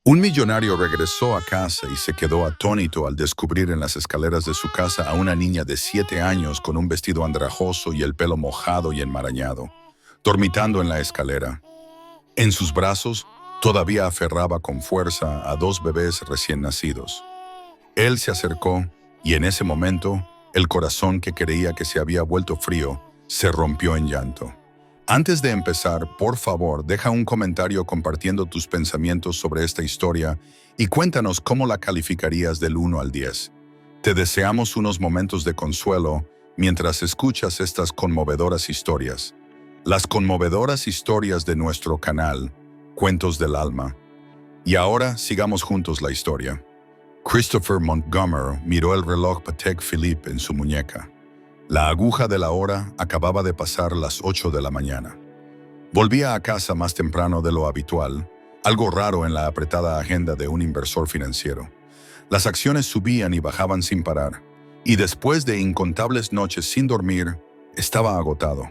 Un millonario regresó a casa y se quedó atónito al descubrir en las escaleras de su casa a una niña de 7 años con un vestido andrajoso y el pelo mojado y enmarañado, dormitando en la escalera. En sus brazos todavía aferraba con fuerza a 2 bebés recién nacidos. Él se acercó y en ese momento el corazón que creía que se había vuelto frío se rompió en llanto. Antes de empezar, por favor, deja un comentario compartiendo tus pensamientos sobre esta historia y cuéntanos cómo la calificarías del 1 al 10. Te deseamos unos momentos de consuelo mientras escuchas estas conmovedoras historias. Las conmovedoras historias de nuestro canal, Cuentos del Alma. Y ahora sigamos juntos la historia. Christopher Montgomery miró el reloj Patek Philippe en su muñeca. La aguja de la hora acababa de pasar las 8 de la mañana. Volvía a casa más temprano de lo habitual, algo raro en la apretada agenda de un inversor financiero. Las acciones subían y bajaban sin parar, y después de incontables noches sin dormir, estaba agotado.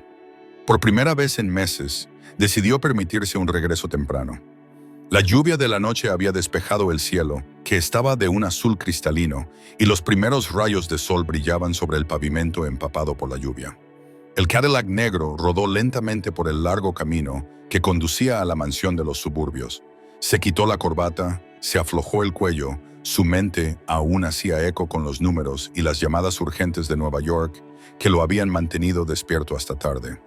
Por primera vez en meses, decidió permitirse un regreso temprano. La lluvia de la noche había despejado el cielo, que estaba de un azul cristalino, y los primeros rayos de sol brillaban sobre el pavimento empapado por la lluvia. El Cadillac negro rodó lentamente por el largo camino que conducía a la mansión de los suburbios. Se quitó la corbata, se aflojó el cuello, su mente aún hacía eco con los números y las llamadas urgentes de Nueva York que lo habían mantenido despierto hasta tarde.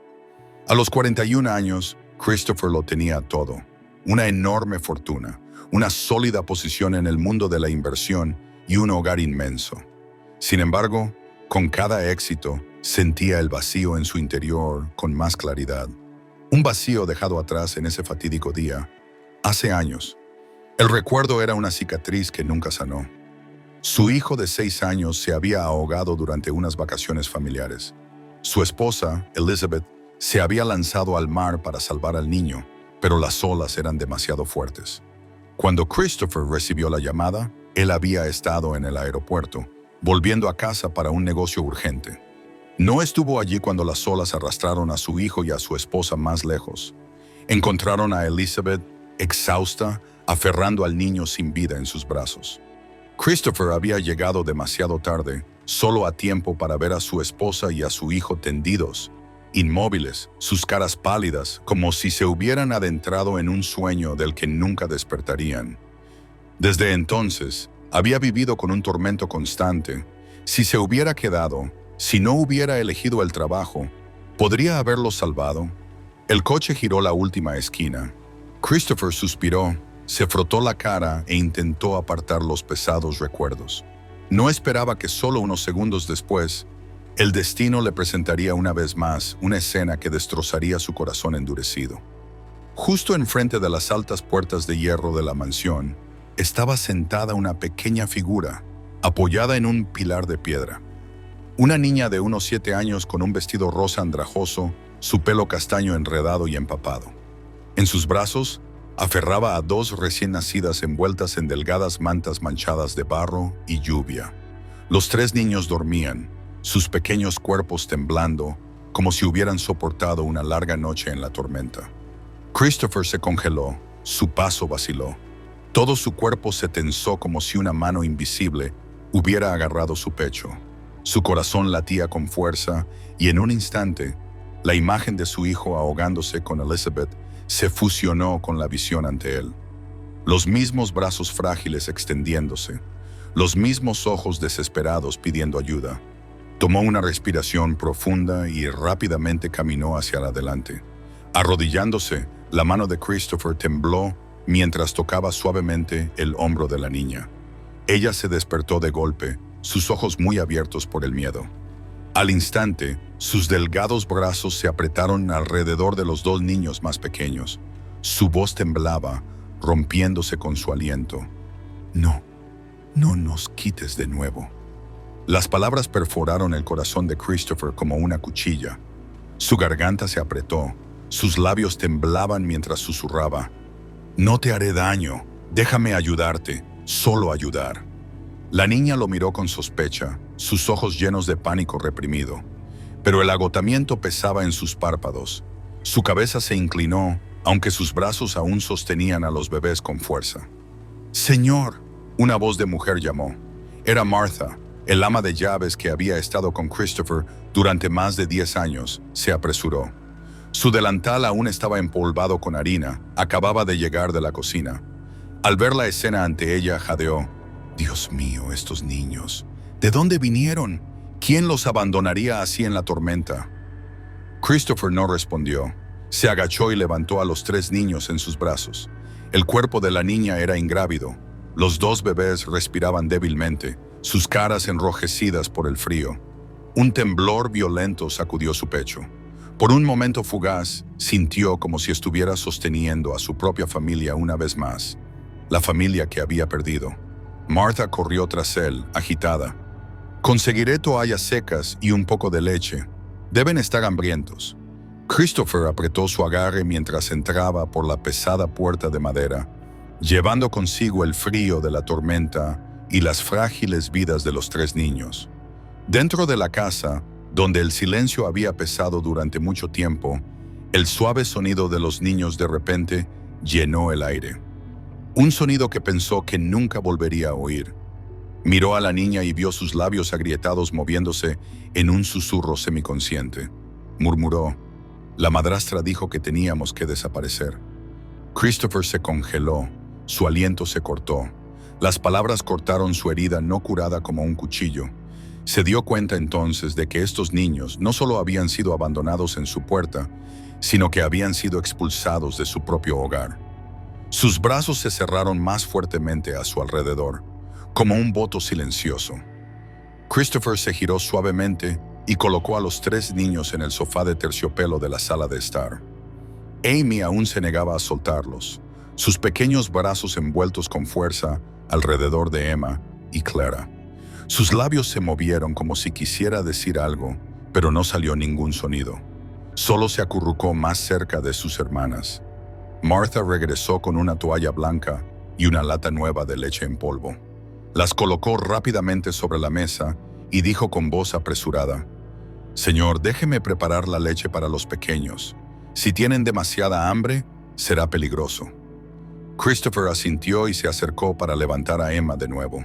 A los 41 años, Christopher lo tenía todo. Una enorme fortuna, una sólida posición en el mundo de la inversión y un hogar inmenso. Sin embargo, con cada éxito, sentía el vacío en su interior con más claridad. Un vacío dejado atrás en ese fatídico día, hace años. El recuerdo era una cicatriz que nunca sanó. Su hijo de 6 años se había ahogado durante unas vacaciones familiares. Su esposa, Elizabeth, se había lanzado al mar para salvar al niño, pero las olas eran demasiado fuertes. Cuando Christopher recibió la llamada, él había estado en el aeropuerto, volviendo a casa para un negocio urgente. No estuvo allí cuando las olas arrastraron a su hijo y a su esposa más lejos. Encontraron a Elizabeth, exhausta, aferrando al niño sin vida en sus brazos. Christopher había llegado demasiado tarde, solo a tiempo para ver a su esposa y a su hijo tendidos, inmóviles, sus caras pálidas, como si se hubieran adentrado en un sueño del que nunca despertarían. Desde entonces, había vivido con un tormento constante. Si se hubiera quedado, si no hubiera elegido el trabajo, ¿podría haberlo salvado? El coche giró la última esquina. Christopher suspiró, se frotó la cara e intentó apartar los pesados recuerdos. No esperaba que solo unos segundos después, el destino le presentaría una vez más una escena que destrozaría su corazón endurecido. Justo enfrente de las altas puertas de hierro de la mansión, estaba sentada una pequeña figura, apoyada en un pilar de piedra. Una niña de unos 7 años con un vestido rosa andrajoso, su pelo castaño enredado y empapado. En sus brazos, aferraba a 2 recién nacidas envueltas en delgadas mantas manchadas de barro y lluvia. Los 3 niños dormían, sus pequeños cuerpos temblando, como si hubieran soportado una larga noche en la tormenta. Christopher se congeló, su paso vaciló. Todo su cuerpo se tensó como si una mano invisible hubiera agarrado su pecho. Su corazón latía con fuerza y en un instante, la imagen de su hijo ahogándose con Elizabeth se fusionó con la visión ante él. Los mismos brazos frágiles extendiéndose, los mismos ojos desesperados pidiendo ayuda. Tomó una respiración profunda y rápidamente caminó hacia adelante. Arrodillándose, la mano de Christopher tembló mientras tocaba suavemente el hombro de la niña. Ella se despertó de golpe, sus ojos muy abiertos por el miedo. Al instante, sus delgados brazos se apretaron alrededor de los 2 niños más pequeños. Su voz temblaba, rompiéndose con su aliento. No nos quites de nuevo. Las palabras perforaron el corazón de Christopher como una cuchilla. Su garganta se apretó, sus labios temblaban mientras susurraba. No te haré daño, déjame ayudarte, solo ayudar. La niña lo miró con sospecha, sus ojos llenos de pánico reprimido. Pero el agotamiento pesaba en sus párpados. Su cabeza se inclinó, aunque sus brazos aún sostenían a los bebés con fuerza. «Señor», una voz de mujer llamó. Era Martha, el ama de llaves que había estado con Christopher durante más de 10 años. Se apresuró. Su delantal aún estaba empolvado con harina. Acababa de llegar de la cocina. Al ver la escena ante ella, jadeó. «Dios mío, estos niños. ¿De dónde vinieron? ¿Quién los abandonaría así en la tormenta?» Christopher no respondió. Se agachó y levantó a los 3 niños en sus brazos. El cuerpo de la niña era ingrávido. Los 2 bebés respiraban débilmente, sus caras enrojecidas por el frío. Un temblor violento sacudió su pecho. Por un momento fugaz, sintió como si estuviera sosteniendo a su propia familia una vez más, la familia que había perdido. Martha corrió tras él, agitada. «Conseguiré toallas secas y un poco de leche. Deben estar hambrientos». Christopher apretó su agarre mientras entraba por la pesada puerta de madera, llevando consigo el frío de la tormenta y las frágiles vidas de los 3 niños. Dentro de la casa, donde el silencio había pesado durante mucho tiempo, el suave sonido de los niños de repente llenó el aire. Un sonido que pensó que nunca volvería a oír. Miró a la niña y vio sus labios agrietados moviéndose en un susurro semiconsciente. Murmuró. «La madrastra dijo que teníamos que desaparecer». Christopher se congeló, su aliento se cortó. Las palabras cortaron su herida no curada como un cuchillo. Se dio cuenta entonces de que estos niños no solo habían sido abandonados en su puerta, sino que habían sido expulsados de su propio hogar. Sus brazos se cerraron más fuertemente a su alrededor, como un voto silencioso. Christopher se giró suavemente y colocó a los 3 niños en el sofá de terciopelo de la sala de estar. Amy aún se negaba a soltarlos, sus pequeños brazos envueltos con fuerza alrededor de Emma y Clara. Sus labios se movieron como si quisiera decir algo, pero no salió ningún sonido. Solo se acurrucó más cerca de sus hermanas. Martha regresó con una toalla blanca y una lata nueva de leche en polvo. Las colocó rápidamente sobre la mesa y dijo con voz apresurada: «Señor, déjeme preparar la leche para los pequeños. Si tienen demasiada hambre, será peligroso». Christopher asintió y se acercó para levantar a Emma de nuevo.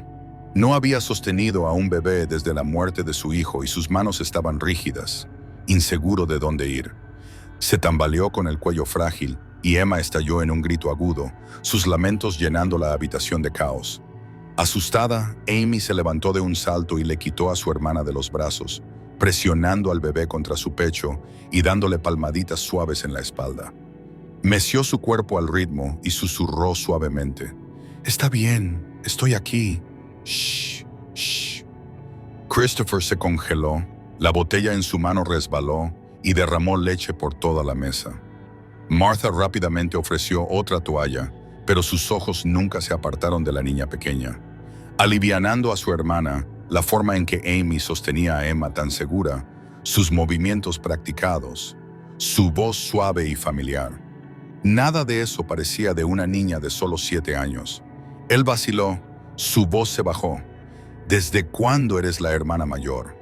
No había sostenido a un bebé desde la muerte de su hijo y sus manos estaban rígidas, inseguro de dónde ir. Se tambaleó con el cuello frágil y Emma estalló en un grito agudo, sus lamentos llenando la habitación de caos. Asustada, Amy se levantó de un salto y le quitó a su hermana de los brazos, presionando al bebé contra su pecho y dándole palmaditas suaves en la espalda. Meció su cuerpo al ritmo y susurró suavemente: «Está bien, estoy aquí. Shh, shh». Christopher se congeló, la botella en su mano resbaló y derramó leche por toda la mesa. Martha rápidamente ofreció otra toalla, pero sus ojos nunca se apartaron de la niña pequeña. Alivianando a su hermana, la forma en que Amy sostenía a Emma tan segura, sus movimientos practicados, su voz suave y familiar. Nada de eso parecía de una niña de solo 7 años. Él vaciló, su voz se bajó. «¿Desde cuándo eres la hermana mayor?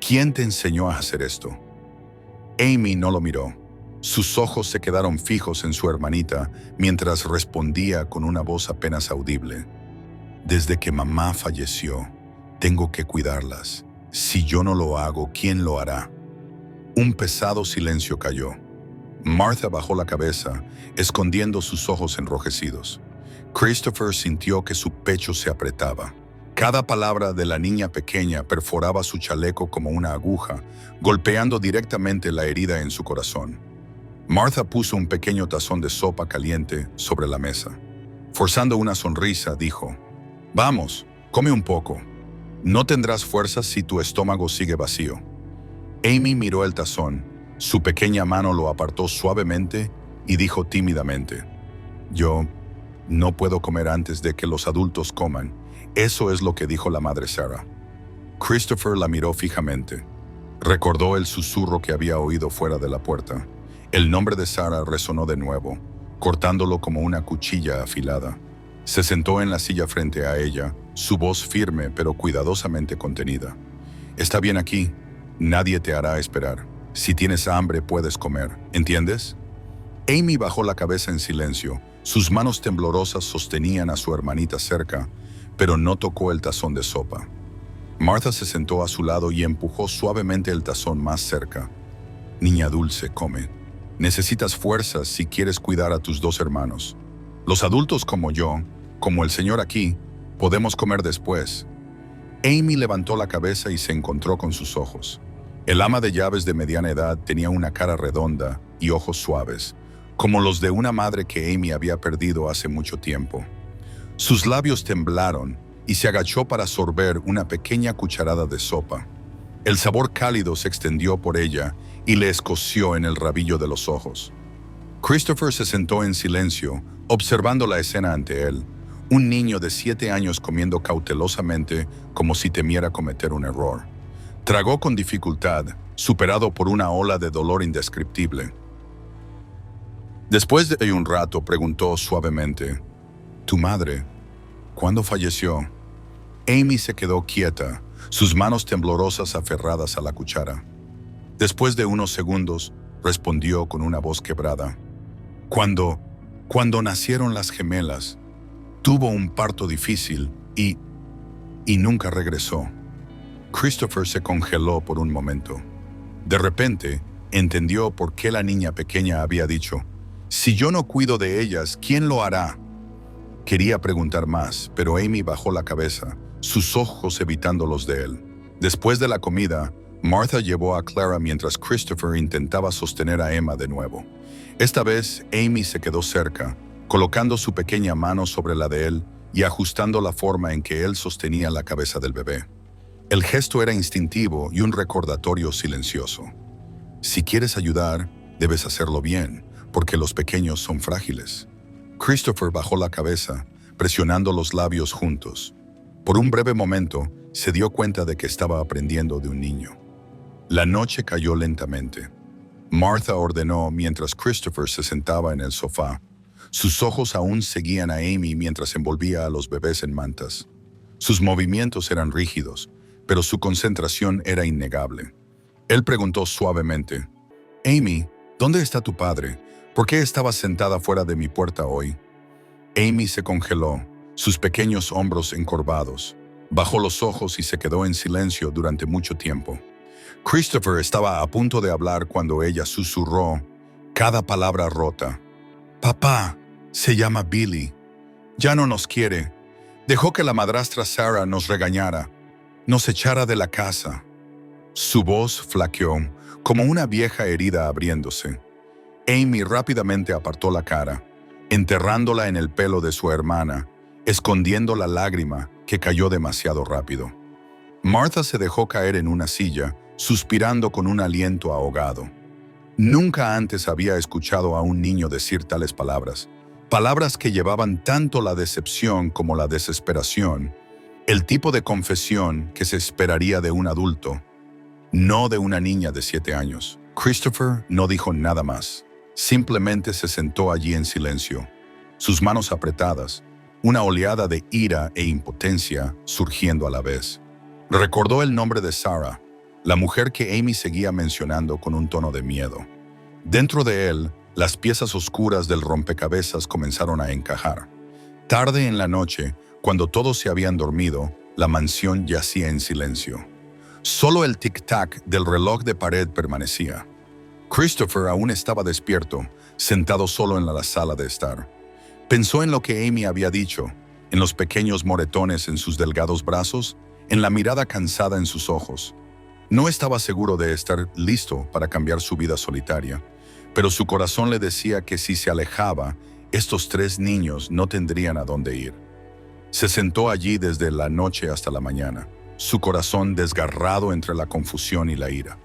¿Quién te enseñó a hacer esto?» Amy no lo miró. Sus ojos se quedaron fijos en su hermanita mientras respondía con una voz apenas audible: «Desde que mamá falleció, tengo que cuidarlas. Si yo no lo hago, ¿quién lo hará?» Un pesado silencio cayó. Martha bajó la cabeza, escondiendo sus ojos enrojecidos. Christopher sintió que su pecho se apretaba. Cada palabra de la niña pequeña perforaba su chaleco como una aguja, golpeando directamente la herida en su corazón. Martha puso un pequeño tazón de sopa caliente sobre la mesa. Forzando una sonrisa, dijo: «Vamos, come un poco. No tendrás fuerzas si tu estómago sigue vacío». Amy miró el tazón. Su pequeña mano lo apartó suavemente y dijo tímidamente: «Yo no puedo comer antes de que los adultos coman. Eso es lo que dijo la madre Sarah». Christopher la miró fijamente. Recordó el susurro que había oído fuera de la puerta. El nombre de Sarah resonó de nuevo, cortándolo como una cuchilla afilada. Se sentó en la silla frente a ella, su voz firme pero cuidadosamente contenida. «Está bien aquí. Nadie te hará esperar. Si tienes hambre puedes comer, ¿entiendes?» Amy bajó la cabeza en silencio, Sus manos temblorosas sostenían a su hermanita cerca, pero no tocó el tazón de sopa. Martha se sentó a su lado y empujó suavemente el tazón más cerca. Niña dulce, come. Necesitas fuerzas si quieres cuidar a tus dos hermanos. Los adultos como yo, como el señor aquí, podemos comer después. Amy levantó la cabeza y se encontró con sus ojos. El ama de llaves de mediana edad tenía una cara redonda y ojos suaves, como los de una madre que Amy había perdido hace mucho tiempo. Sus labios temblaron y se agachó para sorber una pequeña cucharada de sopa. El sabor cálido se extendió por ella y le escoció en el rabillo de los ojos. Christopher se sentó en silencio, observando la escena ante él. Un niño de 7 años comiendo cautelosamente como si temiera cometer un error. Tragó con dificultad, superado por una ola de dolor indescriptible. Después de un rato preguntó suavemente, «¿Tu madre? ¿Cuándo falleció?» Amy se quedó quieta, sus manos temblorosas aferradas a la cuchara. Después de unos segundos, respondió con una voz quebrada, Cuando nacieron las gemelas, tuvo un parto difícil y nunca regresó». Christopher se congeló por un momento. De repente, entendió por qué la niña pequeña había dicho, «Si yo no cuido de ellas, ¿quién lo hará?». Quería preguntar más, pero Amy bajó la cabeza, sus ojos evitando los de él. Después de la comida, Martha llevó a Clara mientras Christopher intentaba sostener a Emma de nuevo. Esta vez, Amy se quedó cerca, colocando su pequeña mano sobre la de él y ajustando la forma en que él sostenía la cabeza del bebé. El gesto era instintivo y un recordatorio silencioso. Si quieres ayudar, debes hacerlo bien, porque los pequeños son frágiles. Christopher bajó la cabeza, presionando los labios juntos. Por un breve momento, se dio cuenta de que estaba aprendiendo de un niño. La noche cayó lentamente. Martha ordenó mientras Christopher se sentaba en el sofá. Sus ojos aún seguían a Amy mientras envolvía a los bebés en mantas. Sus movimientos eran rígidos, pero su concentración era innegable. Él preguntó suavemente, «Amy, ¿dónde está tu padre? ¿Por qué estabas sentada fuera de mi puerta hoy?» Amy se congeló, sus pequeños hombros encorvados. Bajó los ojos y se quedó en silencio durante mucho tiempo. Christopher estaba a punto de hablar cuando ella susurró, cada palabra rota. «Papá, se llama Billy. Ya no nos quiere. Dejó que la madrastra Sarah nos regañara, nos echara de la casa». Su voz flaqueó, como una vieja herida abriéndose. Amy rápidamente apartó la cara, enterrándola en el pelo de su hermana, escondiendo la lágrima que cayó demasiado rápido. Martha se dejó caer en una silla, suspirando con un aliento ahogado. Nunca antes había escuchado a un niño decir tales palabras, palabras que llevaban tanto la decepción como la desesperación, el tipo de confesión que se esperaría de un adulto, no de una niña de 7 años. Christopher no dijo nada más, simplemente se sentó allí en silencio, sus manos apretadas, una oleada de ira e impotencia surgiendo a la vez. Recordó el nombre de Sarah, la mujer que Amy seguía mencionando con un tono de miedo. Dentro de él, las piezas oscuras del rompecabezas comenzaron a encajar. Tarde en la noche, cuando todos se habían dormido, la mansión yacía en silencio. Solo el tic-tac del reloj de pared permanecía. Christopher aún estaba despierto, sentado solo en la sala de estar. Pensó en lo que Amy había dicho, en los pequeños moretones en sus delgados brazos, en la mirada cansada en sus ojos. No estaba seguro de estar listo para cambiar su vida solitaria, pero su corazón le decía que si se alejaba, estos 3 niños no tendrían a dónde ir. Se sentó allí desde la noche hasta la mañana, su corazón desgarrado entre la confusión y la ira.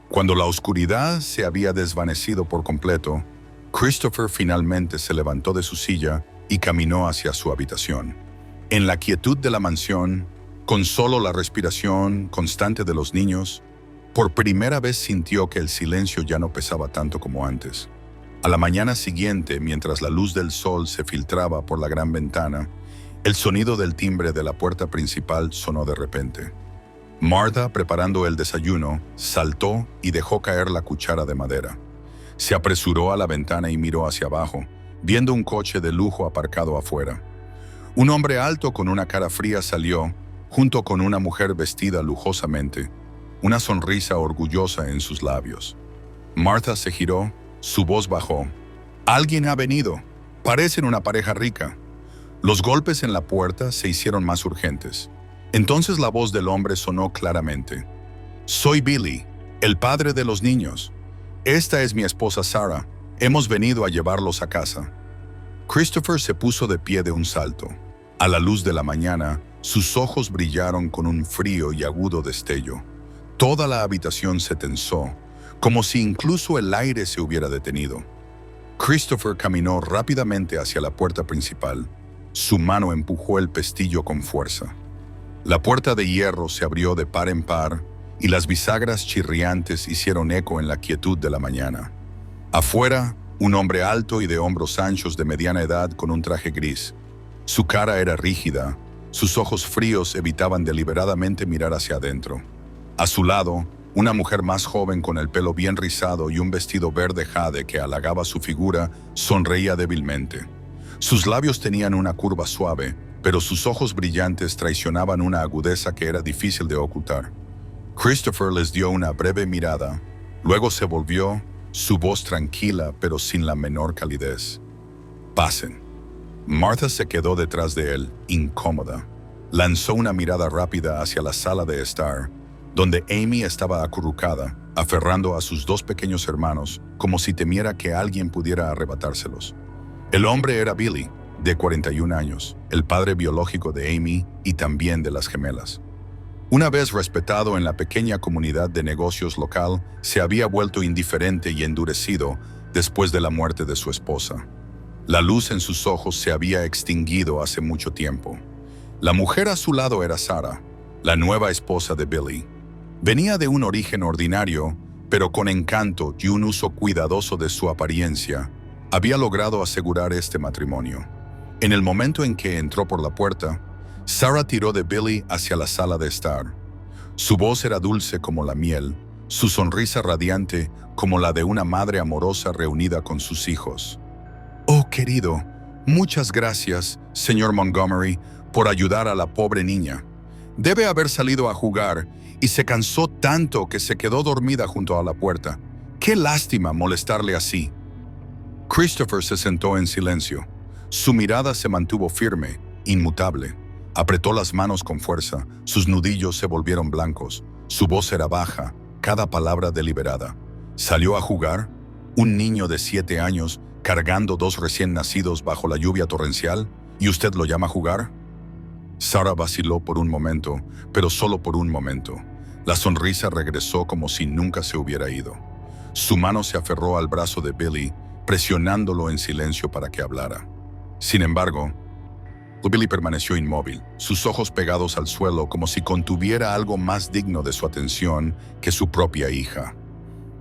Cuando la oscuridad se había desvanecido por completo, Christopher finalmente se levantó de su silla y caminó hacia su habitación. En la quietud de la mansión, con solo la respiración constante de los niños, por primera vez sintió que el silencio ya no pesaba tanto como antes. A la mañana siguiente, mientras la luz del sol se filtraba por la gran ventana, el sonido del timbre de la puerta principal sonó de repente. Martha, preparando el desayuno, saltó y dejó caer la cuchara de madera. Se apresuró a la ventana y miró hacia abajo, viendo un coche de lujo aparcado afuera. Un hombre alto con una cara fría salió, junto con una mujer vestida lujosamente, una sonrisa orgullosa en sus labios. Martha se giró, su voz bajó. «Alguien ha venido. Parecen una pareja rica». Los golpes en la puerta se hicieron más urgentes. Entonces la voz del hombre sonó claramente. «Soy Billy, el padre de los niños. Esta es mi esposa Sarah. Hemos venido a llevarlos a casa». Christopher se puso de pie de un salto. A la luz de la mañana, sus ojos brillaron con un frío y agudo destello. Toda la habitación se tensó, como si incluso el aire se hubiera detenido. Christopher caminó rápidamente hacia la puerta principal. Su mano empujó el pestillo con fuerza. La puerta de hierro se abrió de par en par y las bisagras chirriantes hicieron eco en la quietud de la mañana. Afuera, un hombre alto y de hombros anchos de mediana edad con un traje gris. Su cara era rígida, sus ojos fríos evitaban deliberadamente mirar hacia adentro. A su lado, una mujer más joven con el pelo bien rizado y un vestido verde jade que halagaba su figura sonreía débilmente. Sus labios tenían una curva suave, pero sus ojos brillantes traicionaban una agudeza que era difícil de ocultar. Christopher les dio una breve mirada, luego se volvió, su voz tranquila pero sin la menor calidez. «Pasen». Martha se quedó detrás de él, incómoda. Lanzó una mirada rápida hacia la sala de estar, donde Amy estaba acurrucada, aferrando a sus dos pequeños hermanos, como si temiera que alguien pudiera arrebatárselos. El hombre era Billy, de 41 años, el padre biológico de Amy y también de las gemelas. Una vez respetado en la pequeña comunidad de negocios local, se había vuelto indiferente y endurecido después de la muerte de su esposa. La luz en sus ojos se había extinguido hace mucho tiempo. La mujer a su lado era Sarah, la nueva esposa de Billy. Venía de un origen ordinario, pero con encanto y un uso cuidadoso de su apariencia, había logrado asegurar este matrimonio. En el momento en que entró por la puerta, Sarah tiró de Billy hacia la sala de estar. Su voz era dulce como la miel, su sonrisa radiante como la de una madre amorosa reunida con sus hijos. «Oh, querido, muchas gracias, señor Montgomery, por ayudar a la pobre niña. Debe haber salido a jugar y se cansó tanto que se quedó dormida junto a la puerta. Qué lástima molestarle así». Christopher se sentó en silencio. Su mirada se mantuvo firme, inmutable. Apretó las manos con fuerza, sus nudillos se volvieron blancos, su voz era baja, cada palabra deliberada. ¿Salió a jugar? ¿Un niño de 7 años cargando 2 recién nacidos bajo la lluvia torrencial? ¿Y usted lo llama jugar? Sarah vaciló por un momento, pero solo por un momento. La sonrisa regresó como si nunca se hubiera ido. Su mano se aferró al brazo de Billy, presionándolo en silencio para que hablara. Sin embargo, Billy permaneció inmóvil, sus ojos pegados al suelo como si contuviera algo más digno de su atención que su propia hija.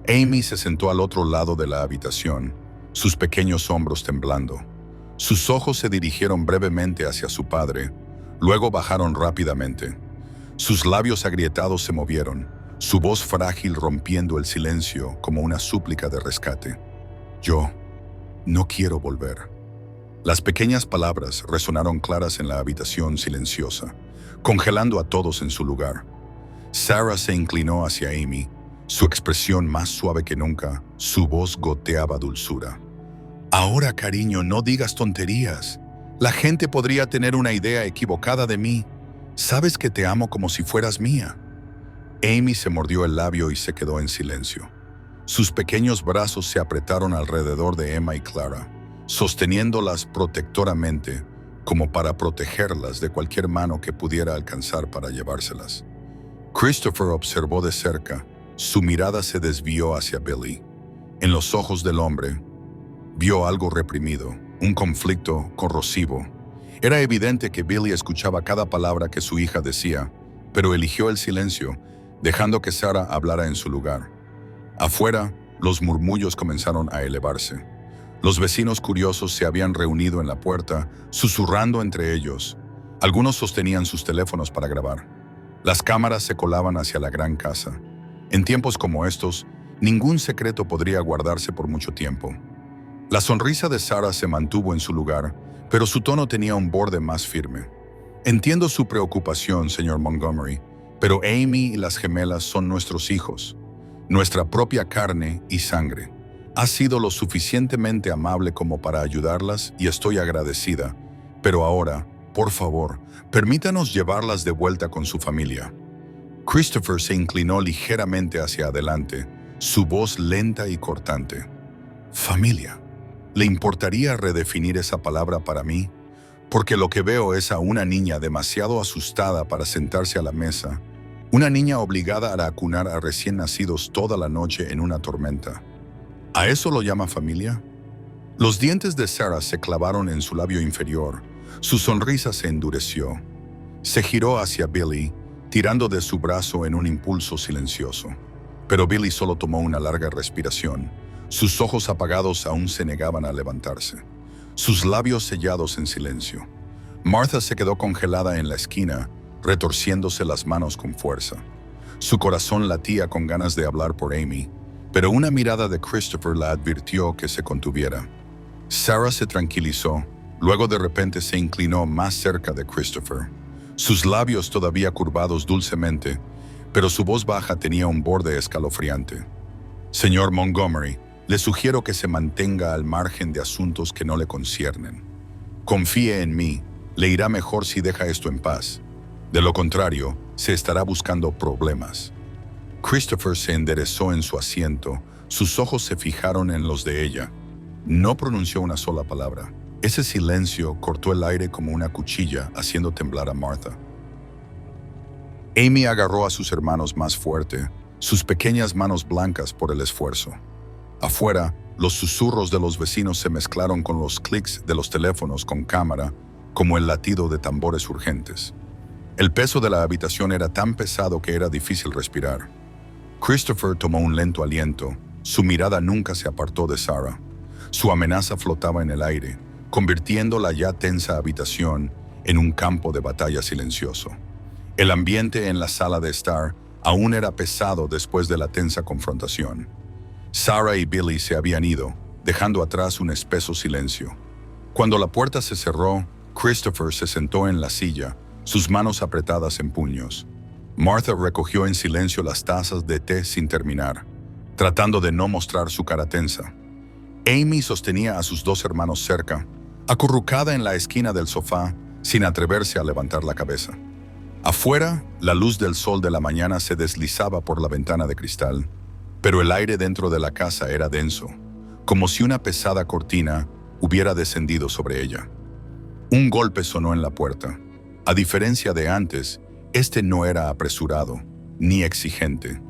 Amy se sentó al otro lado de la habitación, sus pequeños hombros temblando. Sus ojos se dirigieron brevemente hacia su padre, luego bajaron rápidamente. Sus labios agrietados se movieron, su voz frágil rompiendo el silencio como una súplica de rescate. «Yo no quiero volver». Las pequeñas palabras resonaron claras en la habitación silenciosa, congelando a todos en su lugar. Sarah se inclinó hacia Amy, su expresión más suave que nunca, su voz goteaba dulzura. «Ahora, cariño, no digas tonterías. La gente podría tener una idea equivocada de mí. Sabes que te amo como si fueras mía». Amy se mordió el labio y se quedó en silencio. Sus pequeños brazos se apretaron alrededor de Emma y Clara, sosteniéndolas protectoramente, como para protegerlas de cualquier mano que pudiera alcanzar para llevárselas. Christopher observó de cerca, su mirada se desvió hacia Billy. En los ojos del hombre, vio algo reprimido, un conflicto corrosivo. Era evidente que Billy escuchaba cada palabra que su hija decía, pero eligió el silencio, dejando que Sarah hablara en su lugar. Afuera, los murmullos comenzaron a elevarse. Los vecinos curiosos se habían reunido en la puerta, susurrando entre ellos. Algunos sostenían sus teléfonos para grabar. Las cámaras se colaban hacia la gran casa. En tiempos como estos, ningún secreto podría guardarse por mucho tiempo. La sonrisa de Sarah se mantuvo en su lugar, pero su tono tenía un borde más firme. Entiendo su preocupación, señor Montgomery, pero Amy y las gemelas son nuestros hijos, nuestra propia carne y sangre. Ha sido lo suficientemente amable como para ayudarlas y estoy agradecida, pero ahora, por favor, permítanos llevarlas de vuelta con su familia. Christopher se inclinó ligeramente hacia adelante, su voz lenta y cortante. Familia. ¿Le importaría redefinir esa palabra para mí? Porque lo que veo es a una niña demasiado asustada para sentarse a la mesa, una niña obligada a acunar a recién nacidos toda la noche en una tormenta. ¿A eso lo llama familia? Los dientes de Sarah se clavaron en su labio inferior, su sonrisa se endureció. Se giró hacia Billy, tirando de su brazo en un impulso silencioso. Pero Billy solo tomó una larga respiración. Sus ojos apagados aún se negaban a levantarse, sus labios sellados en silencio. Martha se quedó congelada en la esquina, retorciéndose las manos con fuerza. Su corazón latía con ganas de hablar por Amy, pero una mirada de Christopher la advirtió que se contuviera. Sarah se tranquilizó, luego de repente se inclinó más cerca de Christopher, sus labios todavía curvados dulcemente, pero su voz baja tenía un borde escalofriante. Señor Montgomery, le sugiero que se mantenga al margen de asuntos que no le conciernen. Confíe en mí, le irá mejor si deja esto en paz. De lo contrario, se estará buscando problemas. Christopher se enderezó en su asiento, sus ojos se fijaron en los de ella. No pronunció una sola palabra. Ese silencio cortó el aire como una cuchilla, haciendo temblar a Martha. Amy agarró a sus hermanos más fuerte, sus pequeñas manos blancas por el esfuerzo. Afuera, los susurros de los vecinos se mezclaron con los clics de los teléfonos con cámara, como el latido de tambores urgentes. El peso de la habitación era tan pesado que era difícil respirar. Christopher tomó un lento aliento, su mirada nunca se apartó de Sarah. Su amenaza flotaba en el aire, convirtiendo la ya tensa habitación en un campo de batalla silencioso. El ambiente en la sala de estar aún era pesado después de la tensa confrontación. Sarah y Billy se habían ido, dejando atrás un espeso silencio. Cuando la puerta se cerró, Christopher se sentó en la silla, sus manos apretadas en puños. Martha recogió en silencio las tazas de té sin terminar, tratando de no mostrar su cara tensa. Amy sostenía a sus dos hermanos cerca, acurrucada en la esquina del sofá, sin atreverse a levantar la cabeza. Afuera, la luz del sol de la mañana se deslizaba por la ventana de cristal, pero el aire dentro de la casa era denso, como si una pesada cortina hubiera descendido sobre ella. Un golpe sonó en la puerta. A diferencia de antes, este no era apresurado, ni exigente.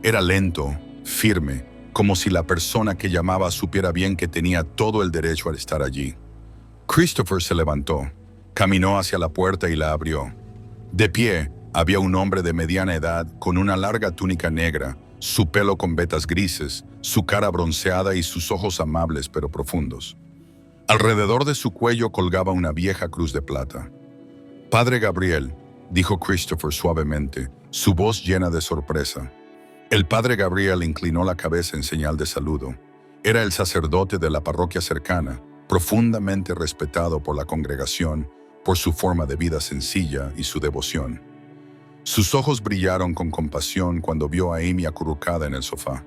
Era lento, firme, como si la persona que llamaba supiera bien que tenía todo el derecho a estar allí. Christopher se levantó, caminó hacia la puerta y la abrió. De pie, había un hombre de mediana edad con una larga túnica negra, su pelo con vetas grises, su cara bronceada y sus ojos amables pero profundos. Alrededor de su cuello colgaba una vieja cruz de plata. «Padre Gabriel», dijo Christopher suavemente, su voz llena de sorpresa. El padre Gabriel inclinó la cabeza en señal de saludo. Era el sacerdote de la parroquia cercana, profundamente respetado por la congregación por su forma de vida sencilla y su devoción. Sus ojos brillaron con compasión cuando vio a Amy acurrucada en el sofá.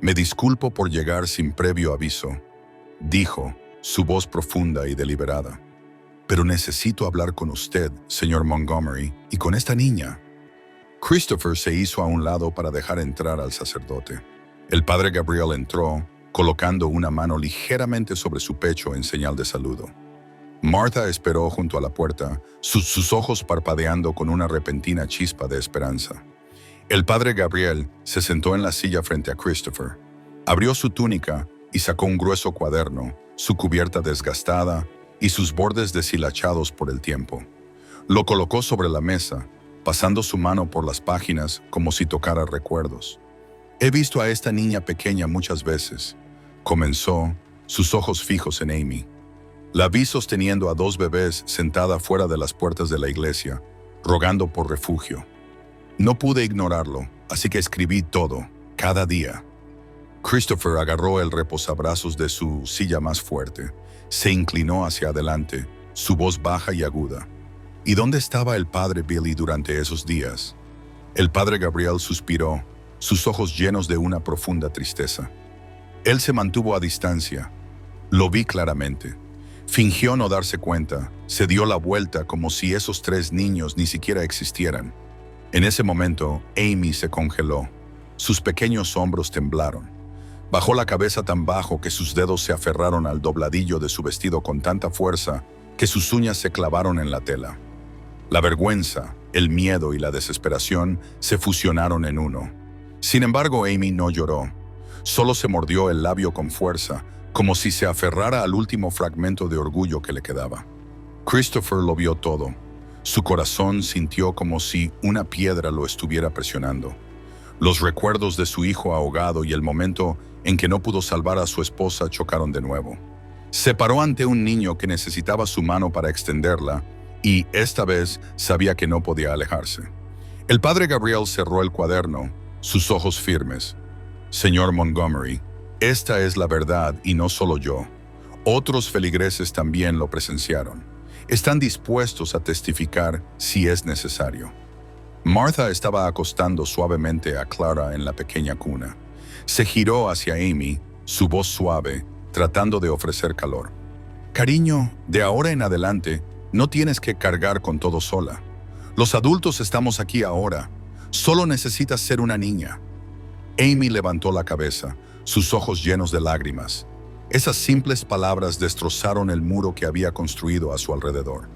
«Me disculpo por llegar sin previo aviso», dijo, su voz profunda y deliberada. «Pero necesito hablar con usted, señor Montgomery, y con esta niña». Christopher se hizo a un lado para dejar entrar al sacerdote. El padre Gabriel entró, colocando una mano ligeramente sobre su pecho en señal de saludo. Martha esperó junto a la puerta, sus ojos parpadeando con una repentina chispa de esperanza. El padre Gabriel se sentó en la silla frente a Christopher. Abrió su túnica y sacó un grueso cuaderno, su cubierta desgastada y sus bordes deshilachados por el tiempo. Lo colocó sobre la mesa, pasando su mano por las páginas como si tocara recuerdos. «He visto a esta niña pequeña muchas veces», comenzó, sus ojos fijos en Amy. «La vi sosteniendo a dos bebés sentada fuera de las puertas de la iglesia, rogando por refugio. No pude ignorarlo, así que escribí todo, cada día». Christopher agarró el reposabrazos de su silla más fuerte, se inclinó hacia adelante, su voz baja y aguda. ¿Y dónde estaba el padre Billy durante esos días? El padre Gabriel suspiró, sus ojos llenos de una profunda tristeza. Él se mantuvo a distancia. Lo vi claramente. Fingió no darse cuenta, se dio la vuelta como si esos 3 niños ni siquiera existieran. En ese momento, Amy se congeló. Sus pequeños hombros temblaron. Bajó la cabeza tan bajo que sus dedos se aferraron al dobladillo de su vestido con tanta fuerza que sus uñas se clavaron en la tela. La vergüenza, el miedo y la desesperación se fusionaron en uno. Sin embargo, Amy no lloró. Solo se mordió el labio con fuerza, como si se aferrara al último fragmento de orgullo que le quedaba. Christopher lo vio todo. Su corazón sintió como si una piedra lo estuviera presionando. Los recuerdos de su hijo ahogado y el momento en que no pudo salvar a su esposa chocaron de nuevo. Se paró ante un niño que necesitaba su mano para extenderla y, esta vez, sabía que no podía alejarse. El padre Gabriel cerró el cuaderno, sus ojos firmes. Señor Montgomery, esta es la verdad y no solo yo. Otros feligreses también lo presenciaron. Están dispuestos a testificar si es necesario. Martha estaba acostando suavemente a Clara en la pequeña cuna. Se giró hacia Amy, su voz suave, tratando de ofrecer calor. Cariño, de ahora en adelante, no tienes que cargar con todo sola. Los adultos estamos aquí ahora. Solo necesitas ser una niña. Amy levantó la cabeza, sus ojos llenos de lágrimas. Esas simples palabras destrozaron el muro que había construido a su alrededor.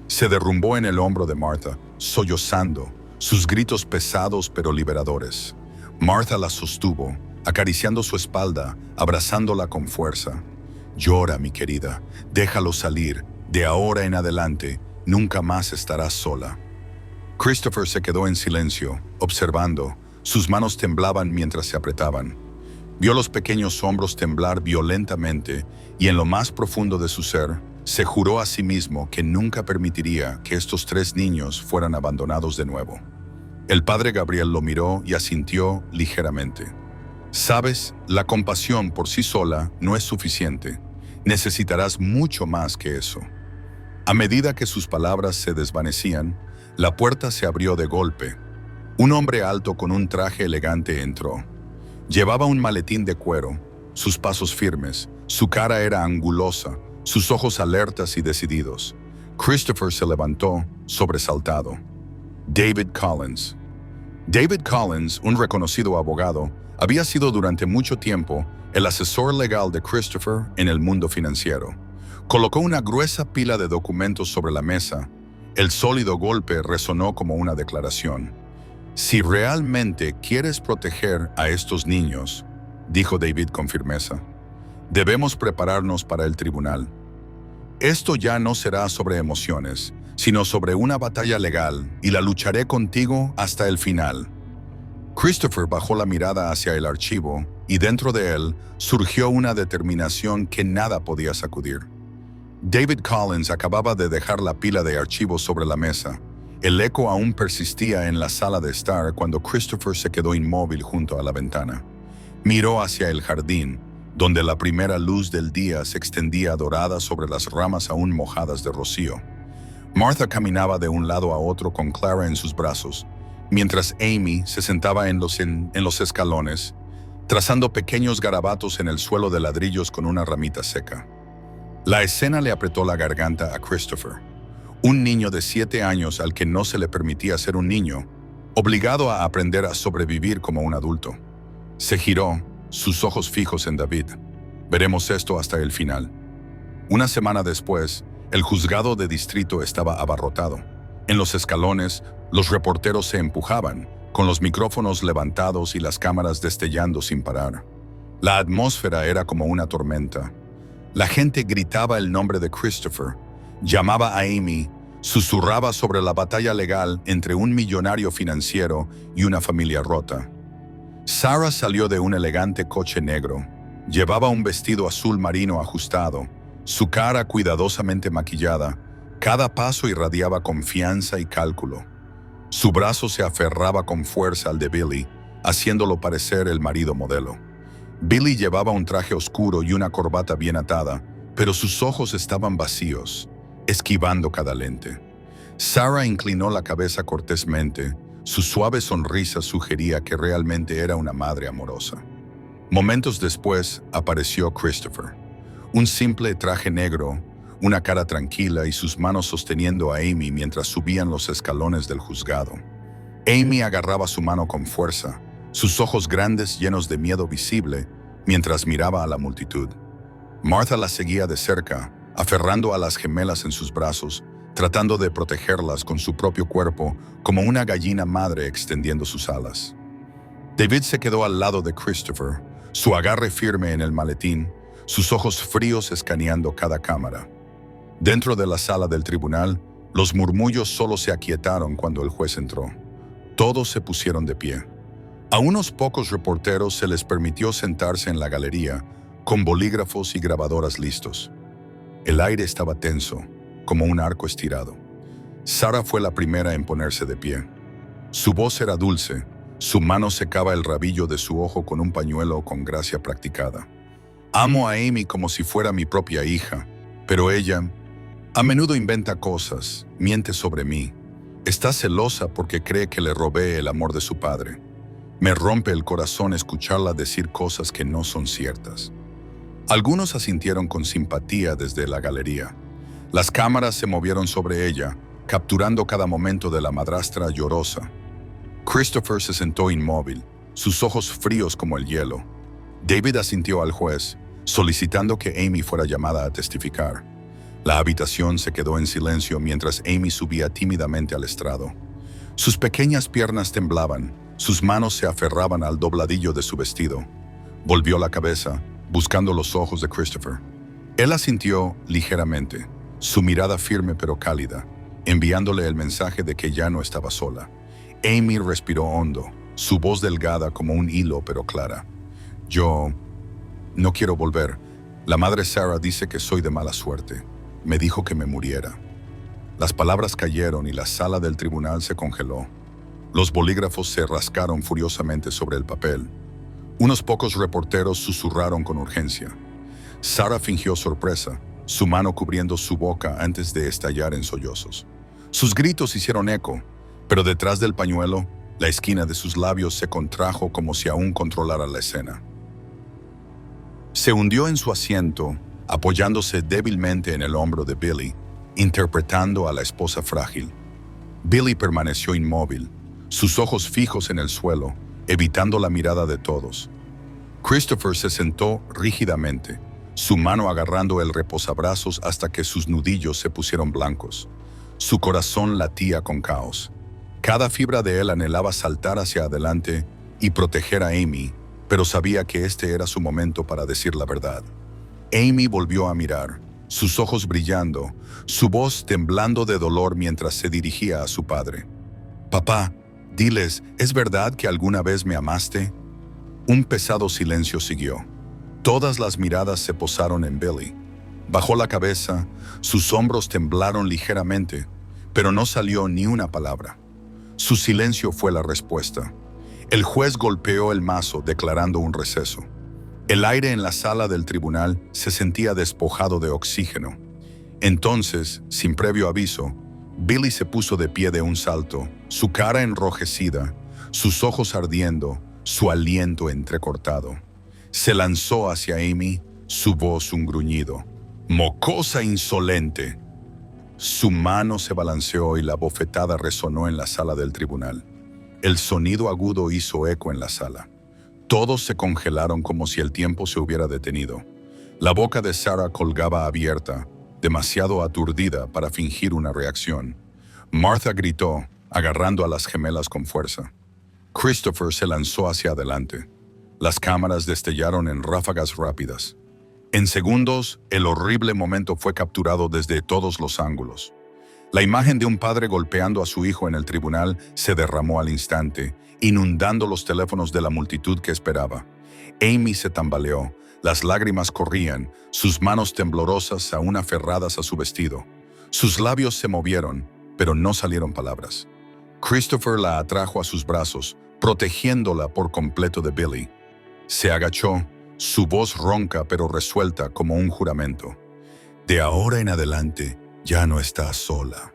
Se derrumbó en el hombro de Martha, sollozando, sus gritos pesados pero liberadores. Martha la sostuvo, acariciando su espalda, abrazándola con fuerza. Llora, mi querida, déjalo salir. De ahora en adelante, nunca más estarás sola. Christopher se quedó en silencio, observando. Sus manos temblaban mientras se apretaban. Vio los pequeños hombros temblar violentamente y en lo más profundo de su ser, se juró a sí mismo que nunca permitiría que estos 3 niños fueran abandonados de nuevo. El padre Gabriel lo miró y asintió ligeramente. Sabes, la compasión por sí sola no es suficiente. Necesitarás mucho más que eso. A medida que sus palabras se desvanecían, la puerta se abrió de golpe. Un hombre alto con un traje elegante entró. Llevaba un maletín de cuero, sus pasos firmes, su cara era angulosa, sus ojos alertas y decididos. Christopher se levantó, sobresaltado. David Collins. David Collins, un reconocido abogado, había sido durante mucho tiempo el asesor legal de Christopher en el mundo financiero. Colocó una gruesa pila de documentos sobre la mesa. El sólido golpe resonó como una declaración. Si realmente quieres proteger a estos niños, dijo David con firmeza, debemos prepararnos para el tribunal. Esto ya no será sobre emociones, sino sobre una batalla legal y la lucharé contigo hasta el final. Christopher bajó la mirada hacia el archivo y dentro de él surgió una determinación que nada podía sacudir. David Collins acababa de dejar la pila de archivos sobre la mesa. El eco aún persistía en la sala de estar cuando Christopher se quedó inmóvil junto a la ventana. Miró hacia el jardín, donde la primera luz del día se extendía dorada sobre las ramas aún mojadas de rocío. Martha caminaba de un lado a otro con Clara en sus brazos, mientras Amy se sentaba en los escalones, trazando pequeños garabatos en el suelo de ladrillos con una ramita seca. La escena le apretó la garganta a Christopher. Un niño de 7 años al que no se le permitía ser un niño, obligado a aprender a sobrevivir como un adulto. Se giró, sus ojos fijos en David. Veremos esto hasta el final. Una semana después, el juzgado de distrito estaba abarrotado. En los escalones, los reporteros se empujaban, con los micrófonos levantados y las cámaras destellando sin parar. La atmósfera era como una tormenta. La gente gritaba el nombre de Christopher, llamaba a Amy, susurraba sobre la batalla legal entre un millonario financiero y una familia rota. Sarah salió de un elegante coche negro. Llevaba un vestido azul marino ajustado, su cara cuidadosamente maquillada. Cada paso irradiaba confianza y cálculo. Su brazo se aferraba con fuerza al de Billy, haciéndolo parecer el marido modelo. Billy llevaba un traje oscuro y una corbata bien atada, pero sus ojos estaban vacíos, esquivando cada lente. Sarah inclinó la cabeza cortésmente. Su suave sonrisa sugería que realmente era una madre amorosa. Momentos después apareció Christopher. Un simple traje negro, una cara tranquila y sus manos sosteniendo a Amy mientras subían los escalones del juzgado. Amy agarraba su mano con fuerza, sus ojos grandes llenos de miedo visible, mientras miraba a la multitud. Martha la seguía de cerca, aferrando a las gemelas en sus brazos, tratando de protegerlas con su propio cuerpo como una gallina madre extendiendo sus alas. David se quedó al lado de Christopher, su agarre firme en el maletín, sus ojos fríos escaneando cada cámara. Dentro de la sala del tribunal, los murmullos solo se aquietaron cuando el juez entró. Todos se pusieron de pie. A unos pocos reporteros se les permitió sentarse en la galería, con bolígrafos y grabadoras listos. El aire estaba tenso, como un arco estirado. Sarah fue la primera en ponerse de pie. Su voz era dulce, su mano secaba el rabillo de su ojo con un pañuelo con gracia practicada. Amo a Amy como si fuera mi propia hija, pero ella a menudo inventa cosas, miente sobre mí. Está celosa porque cree que le robé el amor de su padre. Me rompe el corazón escucharla decir cosas que no son ciertas. Algunos asintieron con simpatía desde la galería. Las cámaras se movieron sobre ella, capturando cada momento de la madrastra llorosa. Christopher se sentó inmóvil, sus ojos fríos como el hielo. David asintió al juez, solicitando que Amy fuera llamada a testificar. La habitación se quedó en silencio mientras Amy subía tímidamente al estrado. Sus pequeñas piernas temblaban, sus manos se aferraban al dobladillo de su vestido. Volvió la cabeza, buscando los ojos de Christopher. Él asintió ligeramente, su mirada firme pero cálida, enviándole el mensaje de que ya no estaba sola. Amy respiró hondo, su voz delgada como un hilo pero clara. Yo no quiero volver. La madre Sarah dice que soy de mala suerte. Me dijo que me muriera. Las palabras cayeron y la sala del tribunal se congeló. Los bolígrafos se rascaron furiosamente sobre el papel. Unos pocos reporteros susurraron con urgencia. Sarah fingió sorpresa, su mano cubriendo su boca antes de estallar en sollozos. Sus gritos hicieron eco, pero detrás del pañuelo, la esquina de sus labios se contrajo como si aún controlara la escena. Se hundió en su asiento, apoyándose débilmente en el hombro de Billy, interpretando a la esposa frágil. Billy permaneció inmóvil, sus ojos fijos en el suelo, evitando la mirada de todos. Christopher se sentó rígidamente, su mano agarrando el reposabrazos hasta que sus nudillos se pusieron blancos. Su corazón latía con caos. Cada fibra de él anhelaba saltar hacia adelante y proteger a Amy, pero sabía que este era su momento para decir la verdad. Amy volvió a mirar, sus ojos brillando, su voz temblando de dolor mientras se dirigía a su padre. «Papá, diles, ¿es verdad que alguna vez me amaste?» Un pesado silencio siguió. Todas las miradas se posaron en Billy. Bajó la cabeza, sus hombros temblaron ligeramente, pero no salió ni una palabra. Su silencio fue la respuesta. El juez golpeó el mazo declarando un receso. El aire en la sala del tribunal se sentía despojado de oxígeno. Entonces, sin previo aviso, Billy se puso de pie de un salto, su cara enrojecida, sus ojos ardiendo, su aliento entrecortado. Se lanzó hacia Amy, su voz un gruñido. «¡Mocosa insolente!». Su mano se balanceó y la bofetada resonó en la sala del tribunal. El sonido agudo hizo eco en la sala. Todos se congelaron como si el tiempo se hubiera detenido. La boca de Sarah colgaba abierta, demasiado aturdida para fingir una reacción. Martha gritó, agarrando a las gemelas con fuerza. Christopher se lanzó hacia adelante. Las cámaras destellaron en ráfagas rápidas. En segundos, el horrible momento fue capturado desde todos los ángulos. La imagen de un padre golpeando a su hijo en el tribunal se derramó al instante, inundando los teléfonos de la multitud que esperaba. Amy se tambaleó, las lágrimas corrían, sus manos temblorosas aún aferradas a su vestido. Sus labios se movieron, pero no salieron palabras. Christopher la atrajo a sus brazos, protegiéndola por completo de Billy. Se agachó, su voz ronca pero resuelta como un juramento. De ahora en adelante ya no estás sola.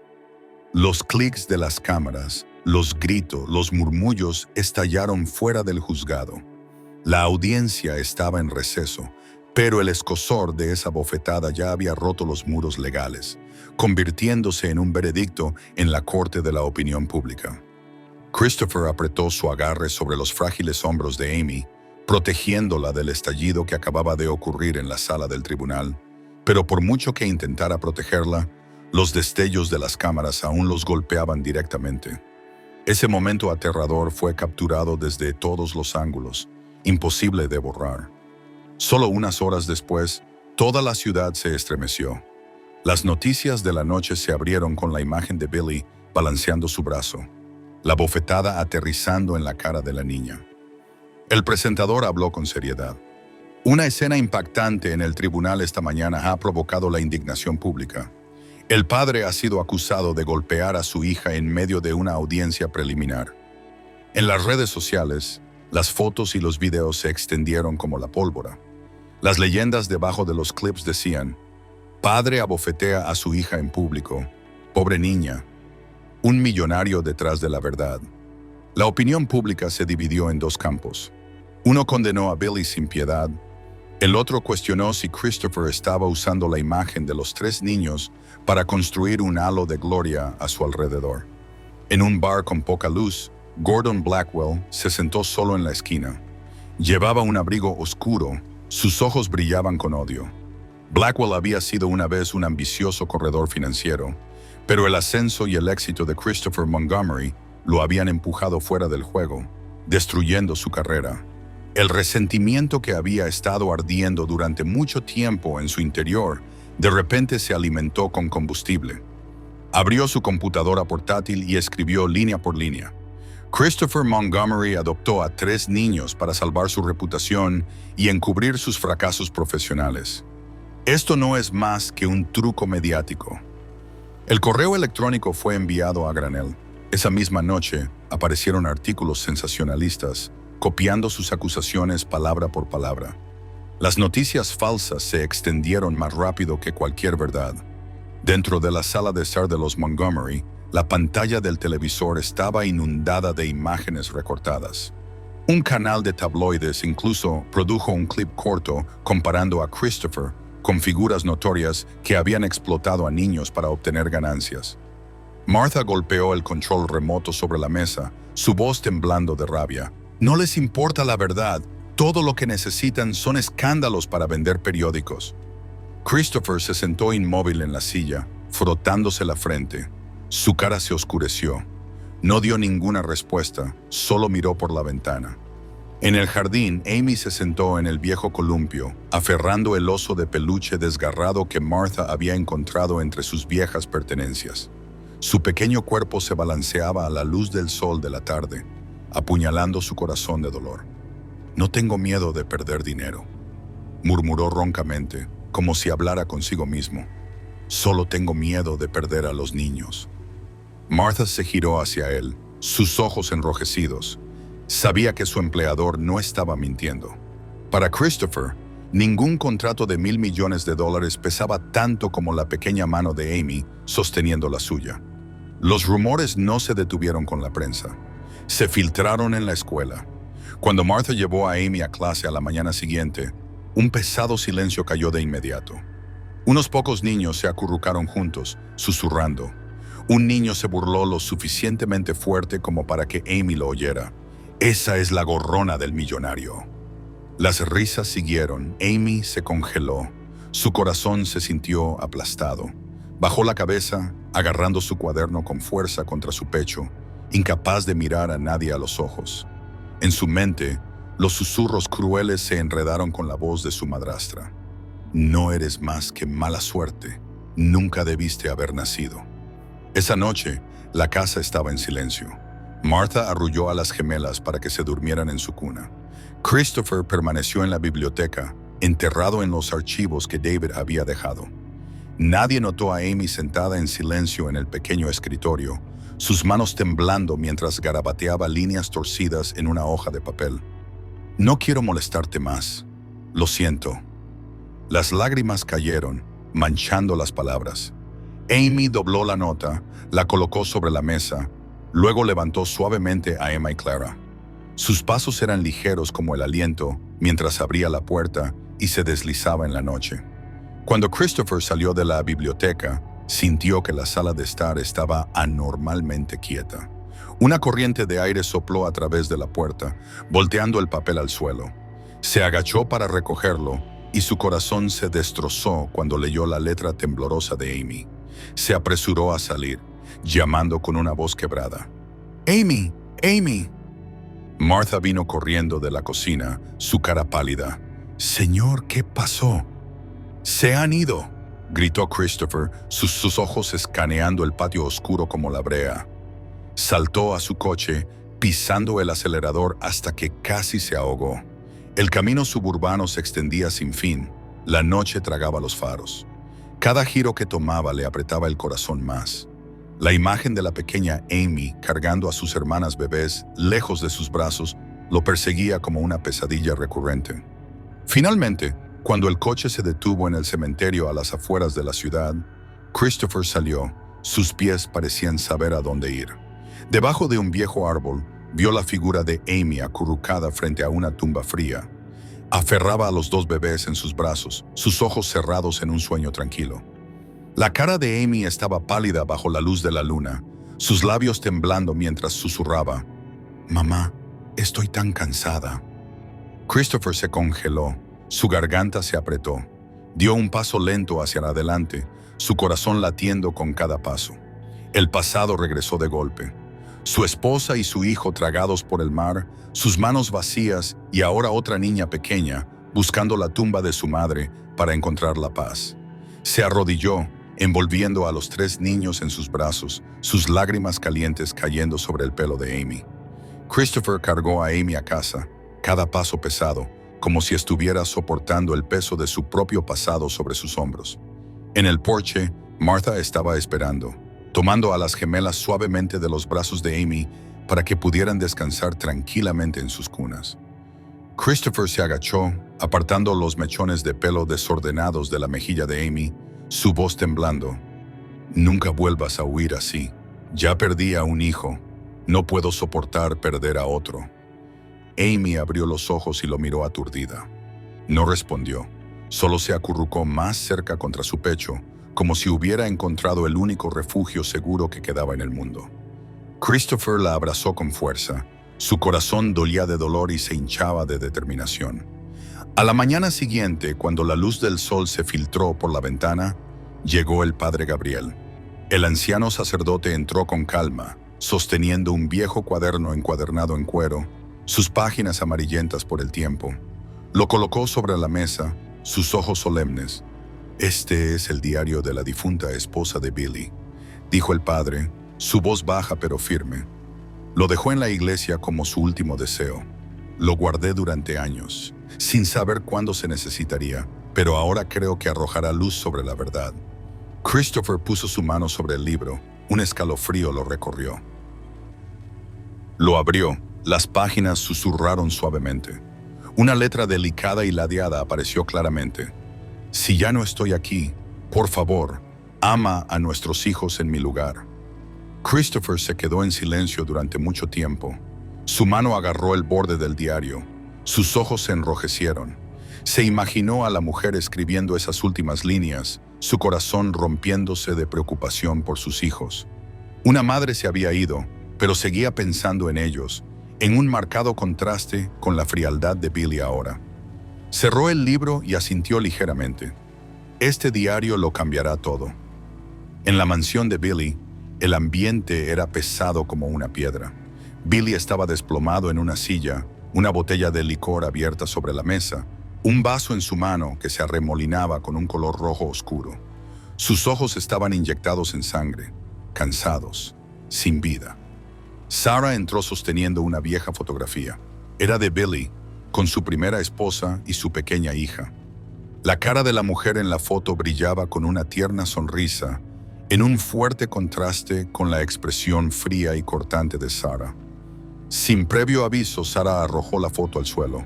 Los clics de las cámaras, los gritos, los murmullos estallaron fuera del juzgado. La audiencia estaba en receso, pero el escozor de esa bofetada ya había roto los muros legales, convirtiéndose en un veredicto en la corte de la opinión pública. Christopher apretó su agarre sobre los frágiles hombros de Amy, protegiéndola del estallido que acababa de ocurrir en la sala del tribunal, pero por mucho que intentara protegerla, los destellos de las cámaras aún los golpeaban directamente. Ese momento aterrador fue capturado desde todos los ángulos, imposible de borrar. Solo unas horas después, toda la ciudad se estremeció. Las noticias de la noche se abrieron con la imagen de Billy balanceando su brazo, la bofetada aterrizando en la cara de la niña. El presentador habló con seriedad. Una escena impactante en el tribunal esta mañana ha provocado la indignación pública. El padre ha sido acusado de golpear a su hija en medio de una audiencia preliminar. En las redes sociales, las fotos y los videos se extendieron como la pólvora. Las leyendas debajo de los clips decían: padre abofetea a su hija en público, pobre niña, un millonario detrás de la verdad. La opinión pública se dividió en dos campos. Uno condenó a Billy sin piedad, el otro cuestionó si Christopher estaba usando la imagen de los 3 niños para construir un halo de gloria a su alrededor. En un bar con poca luz, Gordon Blackwell se sentó solo en la esquina. Llevaba un abrigo oscuro, sus ojos brillaban con odio. Blackwell había sido una vez un ambicioso corredor financiero, pero el ascenso y el éxito de Christopher Montgomery lo habían empujado fuera del juego, destruyendo su carrera. El resentimiento que había estado ardiendo durante mucho tiempo en su interior, de repente se alimentó con combustible. Abrió su computadora portátil y escribió línea por línea: Christopher Montgomery adoptó a 3 niños para salvar su reputación y encubrir sus fracasos profesionales. Esto no es más que un truco mediático. El correo electrónico fue enviado a granel. Esa misma noche aparecieron artículos sensacionalistas, copiando sus acusaciones palabra por palabra. Las noticias falsas se extendieron más rápido que cualquier verdad. Dentro de la sala de estar de los Montgomery, la pantalla del televisor estaba inundada de imágenes recortadas. Un canal de tabloides incluso produjo un clip corto comparando a Christopher con figuras notorias que habían explotado a niños para obtener ganancias. Martha golpeó el control remoto sobre la mesa, su voz temblando de rabia. No les importa la verdad, todo lo que necesitan son escándalos para vender periódicos. Christopher se sentó inmóvil en la silla, frotándose la frente. Su cara se oscureció. No dio ninguna respuesta, solo miró por la ventana. En el jardín, Amy se sentó en el viejo columpio, aferrando el oso de peluche desgarrado que Martha había encontrado entre sus viejas pertenencias. Su pequeño cuerpo se balanceaba a la luz del sol de la tarde, apuñalando su corazón de dolor. No tengo miedo de perder dinero, murmuró roncamente, como si hablara consigo mismo. Solo tengo miedo de perder a los niños. Martha se giró hacia él, sus ojos enrojecidos. Sabía que su empleador no estaba mintiendo. Para Christopher, ningún contrato de $1,000 millones pesaba tanto como la pequeña mano de Amy sosteniendo la suya. Los rumores no se detuvieron con la prensa. Se filtraron en la escuela. Cuando Martha llevó a Amy a clase a la mañana siguiente, un pesado silencio cayó de inmediato. Unos pocos niños se acurrucaron juntos, susurrando. Un niño se burló lo suficientemente fuerte como para que Amy lo oyera. Esa es la gorrona del millonario. Las risas siguieron. Amy se congeló. Su corazón se sintió aplastado. Bajó la cabeza, agarrando su cuaderno con fuerza contra su pecho, incapaz de mirar a nadie a los ojos. En su mente, los susurros crueles se enredaron con la voz de su madrastra. No eres más que mala suerte. Nunca debiste haber nacido. Esa noche, la casa estaba en silencio. Martha arrulló a las gemelas para que se durmieran en su cuna. Christopher permaneció en la biblioteca, enterrado en los archivos que David había dejado. Nadie notó a Amy sentada en silencio en el pequeño escritorio, sus manos temblando mientras garabateaba líneas torcidas en una hoja de papel. No quiero molestarte más. Lo siento. Las lágrimas cayeron, manchando las palabras. Amy dobló la nota, la colocó sobre la mesa, luego levantó suavemente a Emma y Clara. Sus pasos eran ligeros como el aliento mientras abría la puerta y se deslizaba en la noche. Cuando Christopher salió de la biblioteca, sintió que la sala de estar estaba anormalmente quieta. Una corriente de aire sopló a través de la puerta, volteando el papel al suelo. Se agachó para recogerlo y su corazón se destrozó cuando leyó la letra temblorosa de Amy. Se apresuró a salir, llamando con una voz quebrada. ¡Amy! ¡Amy! Martha vino corriendo de la cocina, su cara pálida. «Señor, ¿qué pasó?» «Se han ido», gritó Christopher, sus ojos escaneando el patio oscuro como la brea. Saltó a su coche, pisando el acelerador hasta que casi se ahogó. El camino suburbano se extendía sin fin. La noche tragaba los faros. Cada giro que tomaba le apretaba el corazón más. La imagen de la pequeña Amy cargando a sus hermanas bebés lejos de sus brazos lo perseguía como una pesadilla recurrente. Finalmente, cuando el coche se detuvo en el cementerio a las afueras de la ciudad, Christopher salió. Sus pies parecían saber a dónde ir. Debajo de un viejo árbol, vio la figura de Amy acurrucada frente a una tumba fría. Aferraba a los dos bebés en sus brazos, sus ojos cerrados en un sueño tranquilo. La cara de Amy estaba pálida bajo la luz de la luna, sus labios temblando mientras susurraba. «Mamá, estoy tan cansada». Christopher se congeló, su garganta se apretó. Dio un paso lento hacia adelante, su corazón latiendo con cada paso. El pasado regresó de golpe. Su esposa y su hijo tragados por el mar, sus manos vacías y ahora otra niña pequeña, buscando la tumba de su madre para encontrar la paz. Se arrodilló, envolviendo a los 3 niños en sus brazos, sus lágrimas calientes cayendo sobre el pelo de Amy. Christopher cargó a Amy a casa, cada paso pesado, como si estuviera soportando el peso de su propio pasado sobre sus hombros. En el porche, Martha estaba esperando, tomando a las gemelas suavemente de los brazos de Amy para que pudieran descansar tranquilamente en sus cunas. Christopher se agachó, apartando los mechones de pelo desordenados de la mejilla de Amy, su voz temblando. «Nunca vuelvas a huir así. Ya perdí a un hijo. No puedo soportar perder a otro». Amy abrió los ojos y lo miró aturdida. No respondió, solo se acurrucó más cerca contra su pecho, como si hubiera encontrado el único refugio seguro que quedaba en el mundo. Christopher la abrazó con fuerza. Su corazón dolía de dolor y se hinchaba de determinación. A la mañana siguiente, cuando la luz del sol se filtró por la ventana, llegó el padre Gabriel. El anciano sacerdote entró con calma, sosteniendo un viejo cuaderno encuadernado en cuero, sus páginas amarillentas por el tiempo. Lo colocó sobre la mesa, sus ojos solemnes. «Este es el diario de la difunta esposa de Billy», dijo el padre, su voz baja pero firme. «Lo dejó en la iglesia como su último deseo. Lo guardé durante años, sin saber cuándo se necesitaría, pero ahora creo que arrojará luz sobre la verdad». Christopher puso su mano sobre el libro, un escalofrío lo recorrió. Lo abrió, las páginas susurraron suavemente. Una letra delicada y ladeada apareció claramente. «Si ya no estoy aquí, por favor, ama a nuestros hijos en mi lugar». Christopher se quedó en silencio durante mucho tiempo. Su mano agarró el borde del diario. Sus ojos se enrojecieron. Se imaginó a la mujer escribiendo esas últimas líneas, su corazón rompiéndose de preocupación por sus hijos. Una madre se había ido, pero seguía pensando en ellos, en un marcado contraste con la frialdad de Billy ahora. Cerró el libro y asintió ligeramente. Este diario lo cambiará todo. En la mansión de Billy, el ambiente era pesado como una piedra. Billy estaba desplomado en una silla, una botella de licor abierta sobre la mesa, un vaso en su mano que se arremolinaba con un color rojo oscuro. Sus ojos estaban inyectados en sangre, cansados, sin vida. Sarah entró sosteniendo una vieja fotografía. Era de Billy, con su primera esposa y su pequeña hija. La cara de la mujer en la foto brillaba con una tierna sonrisa, en un fuerte contraste con la expresión fría y cortante de Sarah. Sin previo aviso, Sarah arrojó la foto al suelo.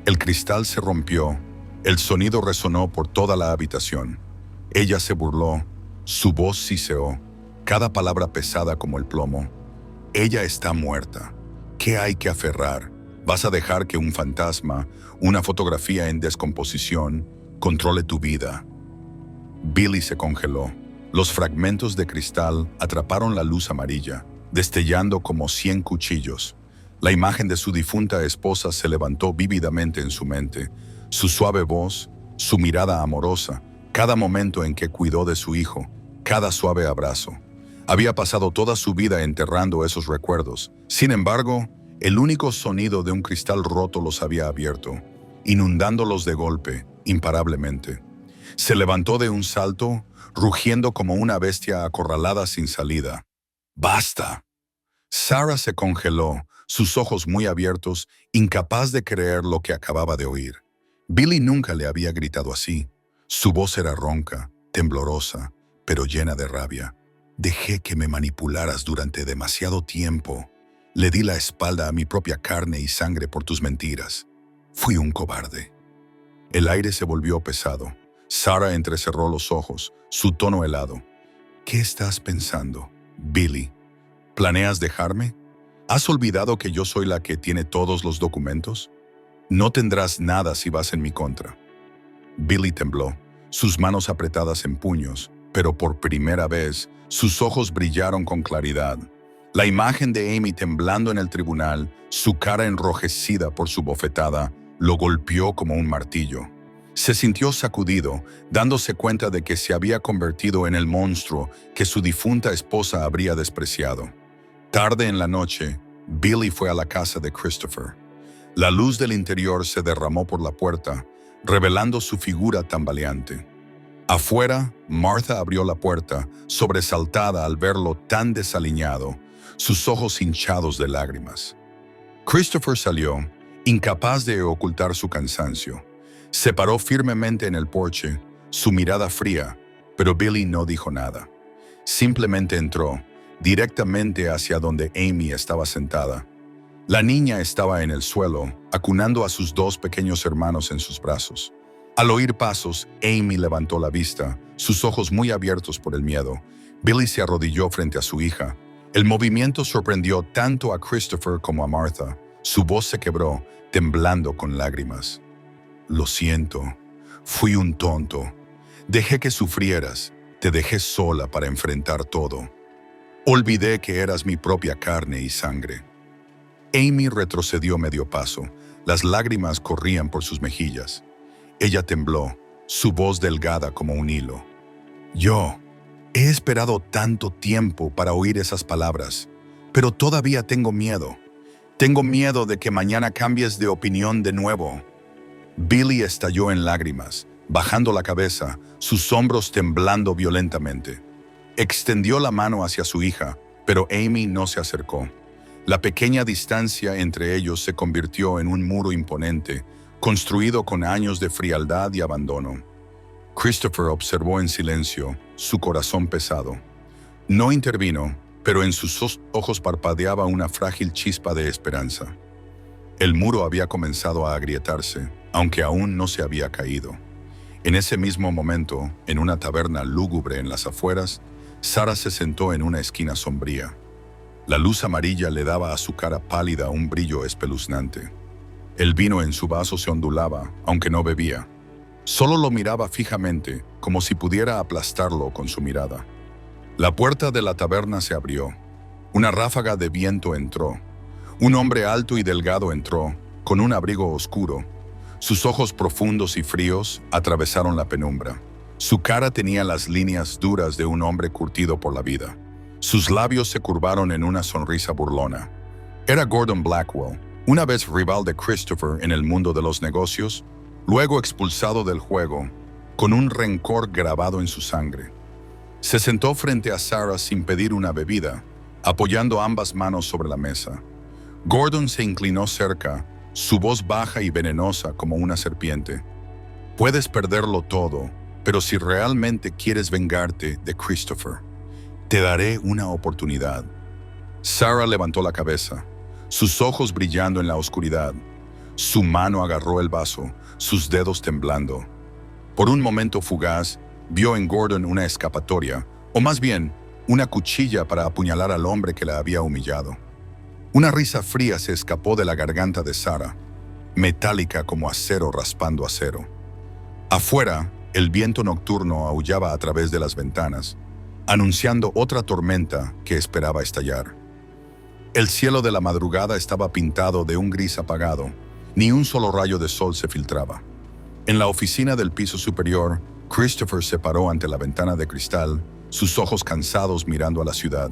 El cristal se rompió, El sonido resonó por toda la habitación. Ella se burló, su voz siseó, cada palabra pesada como el plomo. Ella está muerta. ¿Qué hay que aferrar? ¿Vas a dejar que un fantasma, una fotografía en descomposición, controle tu vida? Billy se congeló. Los fragmentos de cristal atraparon la luz amarilla, destellando como 100 cuchillos. La imagen de su difunta esposa se levantó vívidamente en su mente. Su suave voz, su mirada amorosa, cada momento en que cuidó de su hijo, cada suave abrazo. Había pasado toda su vida enterrando esos recuerdos. Sin embargo, el único sonido de un cristal roto los había abierto, inundándolos de golpe, imparablemente. Se levantó de un salto, rugiendo como una bestia acorralada sin salida. ¡Basta! Sarah se congeló, sus ojos muy abiertos, incapaz de creer lo que acababa de oír. Billy nunca le había gritado así. Su voz era ronca, temblorosa, pero llena de rabia. Dejé que me manipularas durante demasiado tiempo. Le di la espalda a mi propia carne y sangre por tus mentiras. Fui un cobarde. El aire se volvió pesado. Sarah entrecerró los ojos, su tono helado. ¿Qué estás pensando, Billy? ¿Planeas dejarme? ¿Has olvidado que yo soy la que tiene todos los documentos? No tendrás nada si vas en mi contra. Billy tembló, sus manos apretadas en puños, pero por primera vez sus ojos brillaron con claridad. La imagen de Amy temblando en el tribunal, su cara enrojecida por su bofetada, lo golpeó como un martillo. Se sintió sacudido, dándose cuenta de que se había convertido en el monstruo que su difunta esposa habría despreciado. Tarde en la noche, Billy fue a la casa de Christopher. La luz del interior se derramó por la puerta, revelando su figura tambaleante. Afuera, Martha abrió la puerta, sobresaltada al verlo tan desaliñado, sus ojos hinchados de lágrimas. Christopher salió, incapaz de ocultar su cansancio. Se paró firmemente en el porche, su mirada fría, pero Billy no dijo nada. Simplemente entró, directamente hacia donde Amy estaba sentada. La niña estaba en el suelo, acunando a sus dos pequeños hermanos en sus brazos. Al oír pasos, Amy levantó la vista, sus ojos muy abiertos por el miedo. Billy se arrodilló frente a su hija. El movimiento sorprendió tanto a Christopher como a Martha. Su voz se quebró, temblando con lágrimas. Lo siento, fui un tonto. Dejé que sufrieras, te dejé sola para enfrentar todo. Olvidé que eras mi propia carne y sangre. Amy retrocedió medio paso, las lágrimas corrían por sus mejillas. Ella tembló, su voz delgada como un hilo. Yo he esperado tanto tiempo para oír esas palabras, pero todavía tengo miedo. Tengo miedo de que mañana cambies de opinión de nuevo. Billy estalló en lágrimas, bajando la cabeza, sus hombros temblando violentamente. Extendió la mano hacia su hija, pero Amy no se acercó. La pequeña distancia entre ellos se convirtió en un muro imponente, construido con años de frialdad y abandono. Christopher observó en silencio, su corazón pesado. No intervino, pero en sus ojos parpadeaba una frágil chispa de esperanza. El muro había comenzado a agrietarse, aunque aún no se había caído. En ese mismo momento, en una taberna lúgubre en las afueras, Sarah se sentó en una esquina sombría. La luz amarilla le daba a su cara pálida un brillo espeluznante. El vino en su vaso se ondulaba, aunque no bebía. Solo lo miraba fijamente, como si pudiera aplastarlo con su mirada. La puerta de la taberna se abrió. Una ráfaga de viento entró. Un hombre alto y delgado entró, con un abrigo oscuro. Sus ojos profundos y fríos atravesaron la penumbra. Su cara tenía las líneas duras de un hombre curtido por la vida. Sus labios se curvaron en una sonrisa burlona. Era Gordon Blackwell, una vez rival de Christopher en el mundo de los negocios, luego expulsado del juego, con un rencor grabado en su sangre. Se sentó frente a Sarah sin pedir una bebida, apoyando ambas manos sobre la mesa. Gordon se inclinó cerca, su voz baja y venenosa como una serpiente. Puedes perderlo todo, pero si realmente quieres vengarte de Christopher, te daré una oportunidad. Sarah levantó la cabeza, sus ojos brillando en la oscuridad. Su mano agarró el vaso, sus dedos temblando. Por un momento fugaz, vio en Gordon una escapatoria, o más bien, una cuchilla para apuñalar al hombre que la había humillado. Una risa fría se escapó de la garganta de Sarah, metálica como acero raspando acero. Afuera, el viento nocturno aullaba a través de las ventanas, anunciando otra tormenta que esperaba estallar. El cielo de la madrugada estaba pintado de un gris apagado, ni un solo rayo de sol se filtraba. En la oficina del piso superior, Christopher se paró ante la ventana de cristal, sus ojos cansados mirando a la ciudad.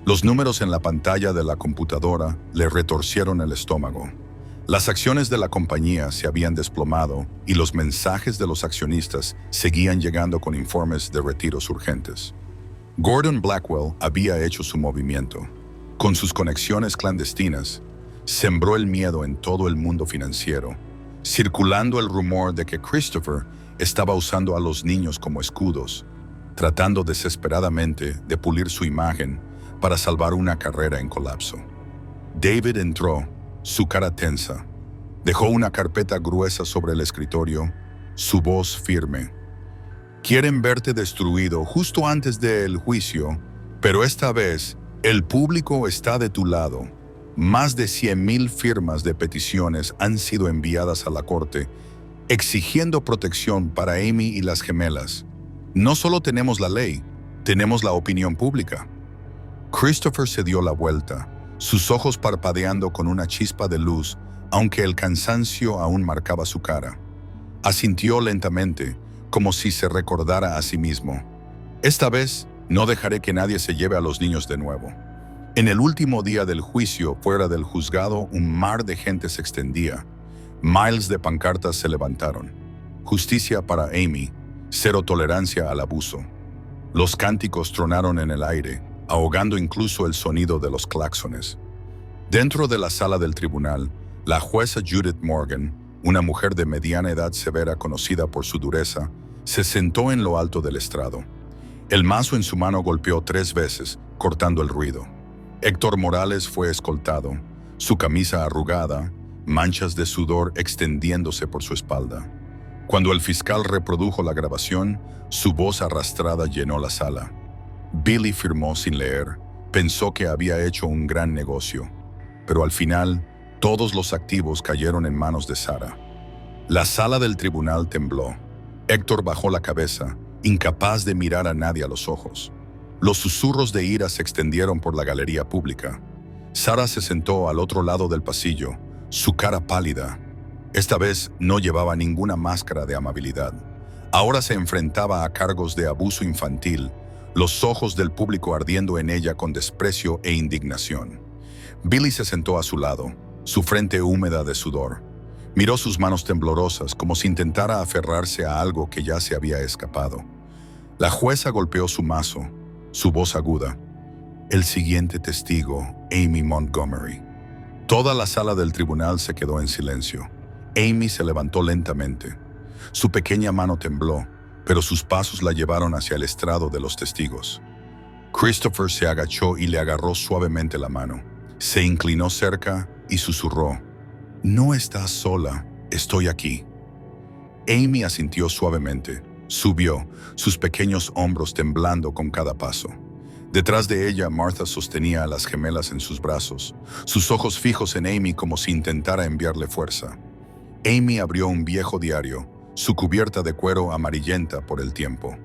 Los números en la pantalla de la computadora le retorcieron el estómago. Las acciones de la compañía se habían desplomado y los mensajes de los accionistas seguían llegando con informes de retiros urgentes. Gordon Blackwell había hecho su movimiento. Con sus conexiones clandestinas, sembró el miedo en todo el mundo financiero, circulando el rumor de que Christopher estaba usando a los niños como escudos, tratando desesperadamente de pulir su imagen para salvar una carrera en colapso. David entró, su cara tensa. Dejó una carpeta gruesa sobre el escritorio, su voz firme. Quieren verte destruido justo antes del juicio, pero esta vez el público está de tu lado. Más de 100,000 firmas de peticiones han sido enviadas a la corte, exigiendo protección para Amy y las gemelas. No solo tenemos la ley, tenemos la opinión pública. Christopher se dio la vuelta, sus ojos parpadeando con una chispa de luz, aunque el cansancio aún marcaba su cara. Asintió lentamente, como si se recordara a sí mismo. Esta vez, no dejaré que nadie se lleve a los niños de nuevo. En el último día del juicio, fuera del juzgado, un mar de gente se extendía. Miles de pancartas se levantaron. Justicia para Amy, cero tolerancia al abuso. Los cánticos tronaron en el aire, ahogando incluso el sonido de los claxones. Dentro de la sala del tribunal, la jueza Judith Morgan, una mujer de mediana edad severa conocida por su dureza, se sentó en lo alto del estrado. El mazo en su mano golpeó 3 veces, cortando el ruido. Héctor Morales fue escoltado, su camisa arrugada, manchas de sudor extendiéndose por su espalda. Cuando el fiscal reprodujo la grabación, su voz arrastrada llenó la sala. Billy firmó sin leer, pensó que había hecho un gran negocio, pero al final, todos los activos cayeron en manos de Sarah. La sala del tribunal tembló. Héctor bajó la cabeza, incapaz de mirar a nadie a los ojos. Los susurros de ira se extendieron por la galería pública. Sarah se sentó al otro lado del pasillo, su cara pálida. Esta vez no llevaba ninguna máscara de amabilidad. Ahora se enfrentaba a cargos de abuso infantil, los ojos del público ardiendo en ella con desprecio e indignación. Billy se sentó a su lado, su frente húmeda de sudor. Miró sus manos temblorosas como si intentara aferrarse a algo que ya se había escapado. La jueza golpeó su mazo, su voz aguda. El siguiente testigo, Amy Montgomery. Toda la sala del tribunal se quedó en silencio. Amy se levantó lentamente. Su pequeña mano tembló, pero sus pasos la llevaron hacia el estrado de los testigos. Christopher se agachó y le agarró suavemente la mano. Se inclinó cerca y susurró: «No estás sola, estoy aquí». Amy asintió suavemente. Subió, sus pequeños hombros temblando con cada paso. Detrás de ella, Martha sostenía a las gemelas en sus brazos, sus ojos fijos en Amy como si intentara enviarle fuerza. Amy abrió un viejo diario, su cubierta de cuero amarillenta por el tiempo.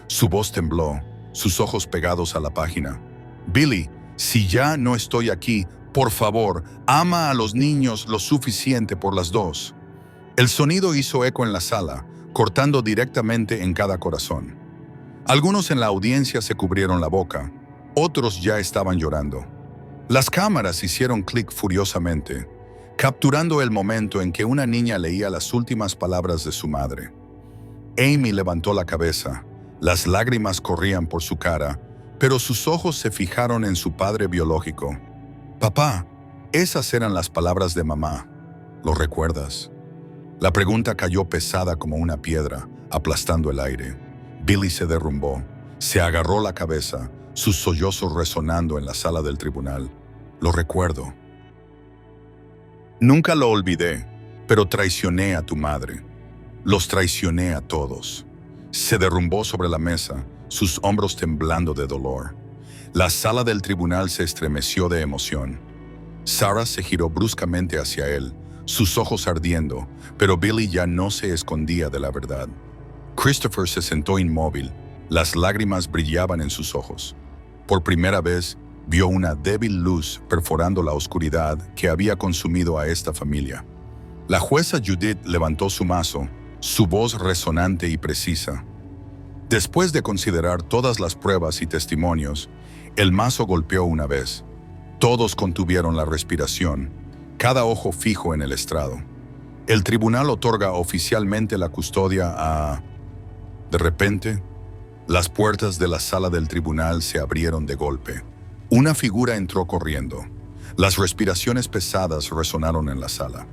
Su voz tembló, sus ojos pegados a la página. «Billy, si ya no estoy aquí, por favor, ama a los niños lo suficiente por las dos». El sonido hizo eco en la sala, cortando directamente en cada corazón. Algunos en la audiencia se cubrieron la boca, otros ya estaban llorando. Las cámaras hicieron clic furiosamente, capturando el momento en que una niña leía las últimas palabras de su madre. Amy levantó la cabeza, las lágrimas corrían por su cara, pero sus ojos se fijaron en su padre biológico. «Papá, esas eran las palabras de mamá. ¿Lo recuerdas?». La pregunta cayó pesada como una piedra, aplastando el aire. Billy se derrumbó, se agarró la cabeza, sus sollozos resonando en la sala del tribunal. «Lo recuerdo. Nunca lo olvidé. Pero traicioné a tu madre. Los traicioné a todos. Se derrumbó sobre la mesa, sus hombros temblando de dolor. La sala del tribunal se estremeció de emoción. Sarah se giró bruscamente hacia él, sus ojos ardiendo, pero Billy ya no se escondía de la verdad. Christopher se sentó inmóvil, las lágrimas brillaban en sus ojos. Por primera vez, vio una débil luz perforando la oscuridad que había consumido a esta familia. La jueza Judith levantó su mazo, su voz resonante y precisa. Después de considerar todas las pruebas y testimonios, el mazo golpeó una vez. Todos contuvieron la respiración, cada ojo fijo en el estrado. El tribunal otorga oficialmente la custodia a... De repente, las puertas de la sala del tribunal se abrieron de golpe. Una figura entró corriendo. Las respiraciones pesadas resonaron en la sala.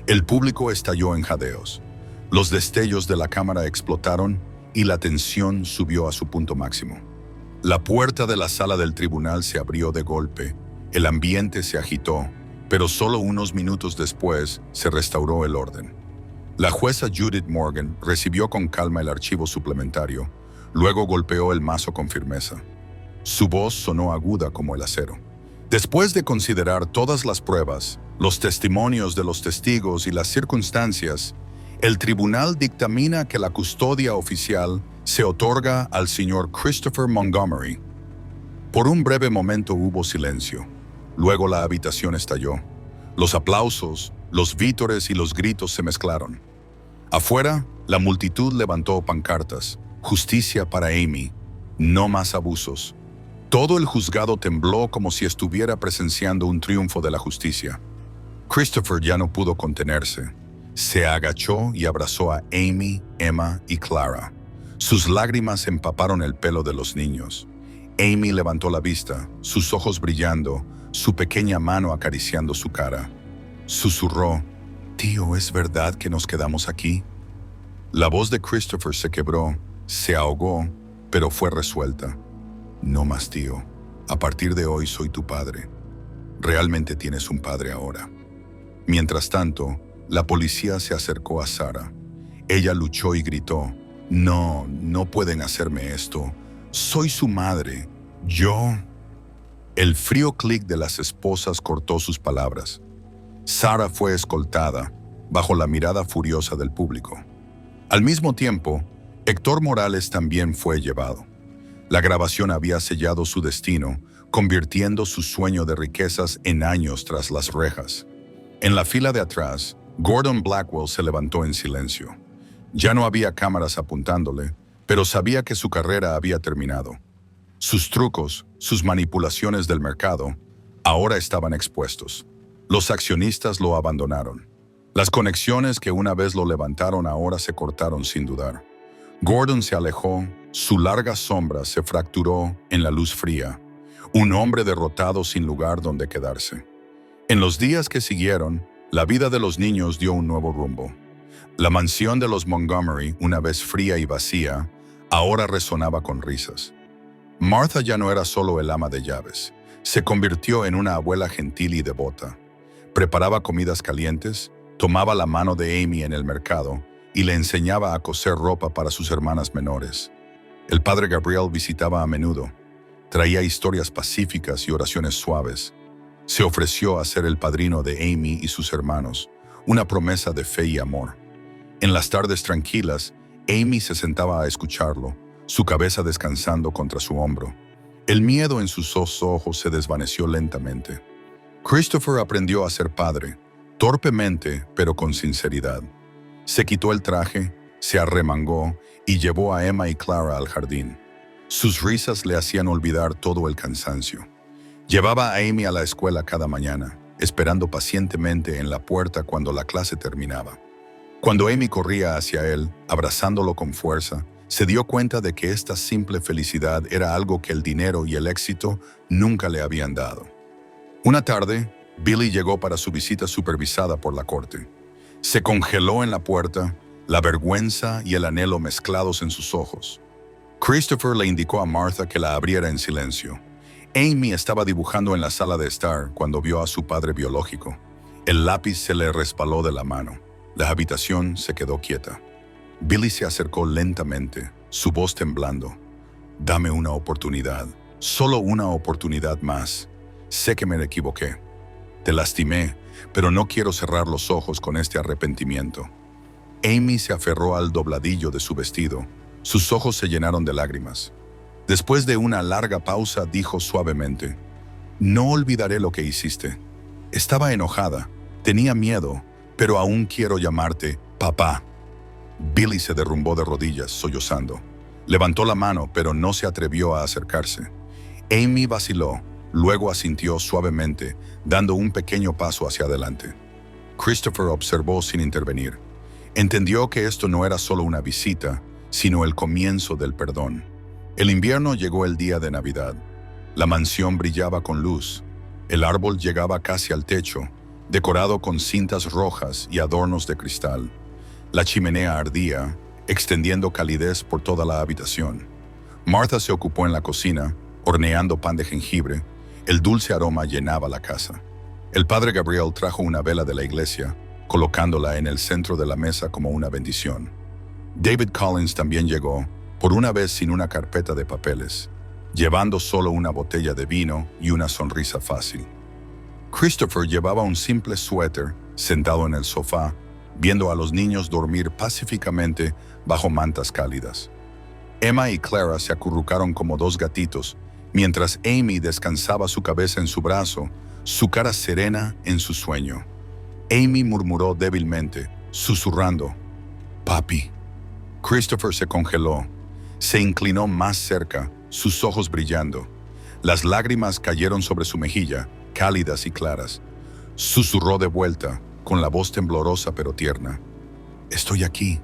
El público estalló en jadeos. Los destellos de la cámara explotaron y la tensión subió a su punto máximo. La puerta de la sala del tribunal se abrió de golpe. El ambiente se agitó, pero solo unos minutos después se restauró el orden. La jueza Judith Morgan recibió con calma el archivo suplementario, luego golpeó el mazo con firmeza. Su voz sonó aguda como el acero. Después de considerar todas las pruebas, los testimonios de los testigos y las circunstancias, el tribunal dictamina que la custodia oficial se otorga al señor Christopher Montgomery. Por un breve momento hubo silencio. Luego la habitación estalló. Los aplausos, los vítores y los gritos se mezclaron. Afuera, la multitud levantó pancartas. Justicia para Amy. No más abusos. Todo el juzgado tembló como si estuviera presenciando un triunfo de la justicia. Christopher ya no pudo contenerse. Se agachó y abrazó a Amy, Emma y Clara. Sus lágrimas empaparon el pelo de los niños. Amy levantó la vista, sus ojos brillando, su pequeña mano acariciando su cara. Susurró, «Tío, ¿es verdad que nos quedamos aquí?» La voz de Christopher se quebró, se ahogó, pero fue resuelta. «No más, tío. A partir de hoy soy tu padre. Realmente tienes un padre ahora». Mientras tanto, la policía se acercó a Sarah. Ella luchó y gritó, «No, no pueden hacerme esto. Soy su madre. Yo...» El frío clic de las esposas cortó sus palabras. Sarah fue escoltada, bajo la mirada furiosa del público. Al mismo tiempo, Héctor Morales también fue llevado. La grabación había sellado su destino, convirtiendo su sueño de riquezas en años tras las rejas. En la fila de atrás, Gordon Blackwell se levantó en silencio. Ya no había cámaras apuntándole, pero sabía que su carrera había terminado. Sus trucos, sus manipulaciones del mercado, ahora estaban expuestos. Los accionistas lo abandonaron. Las conexiones que una vez lo levantaron ahora se cortaron sin dudar. Gordon se alejó, su larga sombra se fracturó en la luz fría. Un hombre derrotado sin lugar donde quedarse. En los días que siguieron, la vida de los niños dio un nuevo rumbo. La mansión de los Montgomery, una vez fría y vacía, ahora resonaba con risas. Martha ya no era solo el ama de llaves. Se convirtió en una abuela gentil y devota. Preparaba comidas calientes, tomaba la mano de Amy en el mercado y le enseñaba a coser ropa para sus hermanas menores. El padre Gabriel visitaba a menudo. Traía historias pacíficas y oraciones suaves. Se ofreció a ser el padrino de Amy y sus hermanos, una promesa de fe y amor. En las tardes tranquilas, Amy se sentaba a escucharlo, su cabeza descansando contra su hombro. El miedo en sus ojos se desvaneció lentamente. Christopher aprendió a ser padre, torpemente pero con sinceridad. Se quitó el traje, se arremangó y llevó a Emma y Clara al jardín. Sus risas le hacían olvidar todo el cansancio. Llevaba a Amy a la escuela cada mañana, esperando pacientemente en la puerta cuando la clase terminaba. Cuando Amy corría hacia él, abrazándolo con fuerza, se dio cuenta de que esta simple felicidad era algo que el dinero y el éxito nunca le habían dado. Una tarde, Billy llegó para su visita supervisada por la corte. Se congeló en la puerta, la vergüenza y el anhelo mezclados en sus ojos. Christopher le indicó a Martha que la abriera en silencio. Amy estaba dibujando en la sala de estar cuando vio a su padre biológico. El lápiz se le resbaló de la mano. La habitación se quedó quieta. Billy se acercó lentamente, su voz temblando. Dame una oportunidad, solo una oportunidad más. Sé que me equivoqué. Te lastimé, pero no quiero cerrar los ojos con este arrepentimiento. Amy se aferró al dobladillo de su vestido. Sus ojos se llenaron de lágrimas. Después de una larga pausa, dijo suavemente: No olvidaré lo que hiciste. Estaba enojada, tenía miedo, pero aún quiero llamarte papá. Billy se derrumbó de rodillas, sollozando. Levantó la mano, pero no se atrevió a acercarse. Amy vaciló, luego asintió suavemente, dando un pequeño paso hacia adelante. Christopher observó sin intervenir. Entendió que esto no era solo una visita, sino el comienzo del perdón. El invierno llegó el día de Navidad. La mansión brillaba con luz. El árbol llegaba casi al techo, decorado con cintas rojas y adornos de cristal. La chimenea ardía, extendiendo calidez por toda la habitación. Martha se ocupó en la cocina, horneando pan de jengibre. El dulce aroma llenaba la casa. El padre Gabriel trajo una vela de la iglesia, colocándola en el centro de la mesa como una bendición. David Collins también llegó, por una vez sin una carpeta de papeles, llevando solo una botella de vino y una sonrisa fácil. Christopher llevaba un simple suéter, sentado en el sofá, viendo a los niños dormir pacíficamente bajo mantas cálidas. Emma y Clara se acurrucaron como dos gatitos, mientras Amy descansaba su cabeza en su brazo, su cara serena en su sueño. Amy murmuró débilmente, susurrando: «Papi». Christopher se congeló. Se inclinó más cerca, sus ojos brillando. Las lágrimas cayeron sobre su mejilla, cálidas y claras. Susurró de vuelta, con la voz temblorosa pero tierna: «Estoy aquí».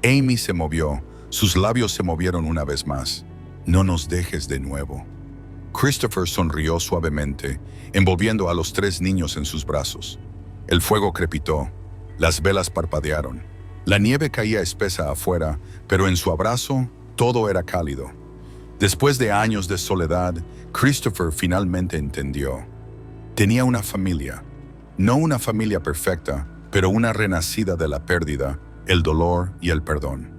Amy se movió, sus labios se movieron una vez más. «No nos dejes de nuevo». Christopher sonrió suavemente, envolviendo a los tres niños en sus brazos. El fuego crepitó, las velas parpadearon. La nieve caía espesa afuera, pero en su abrazo todo era cálido. Después de años de soledad, Christopher finalmente entendió. Tenía una familia. No una familia perfecta, pero una renacida de la pérdida, el dolor y el perdón.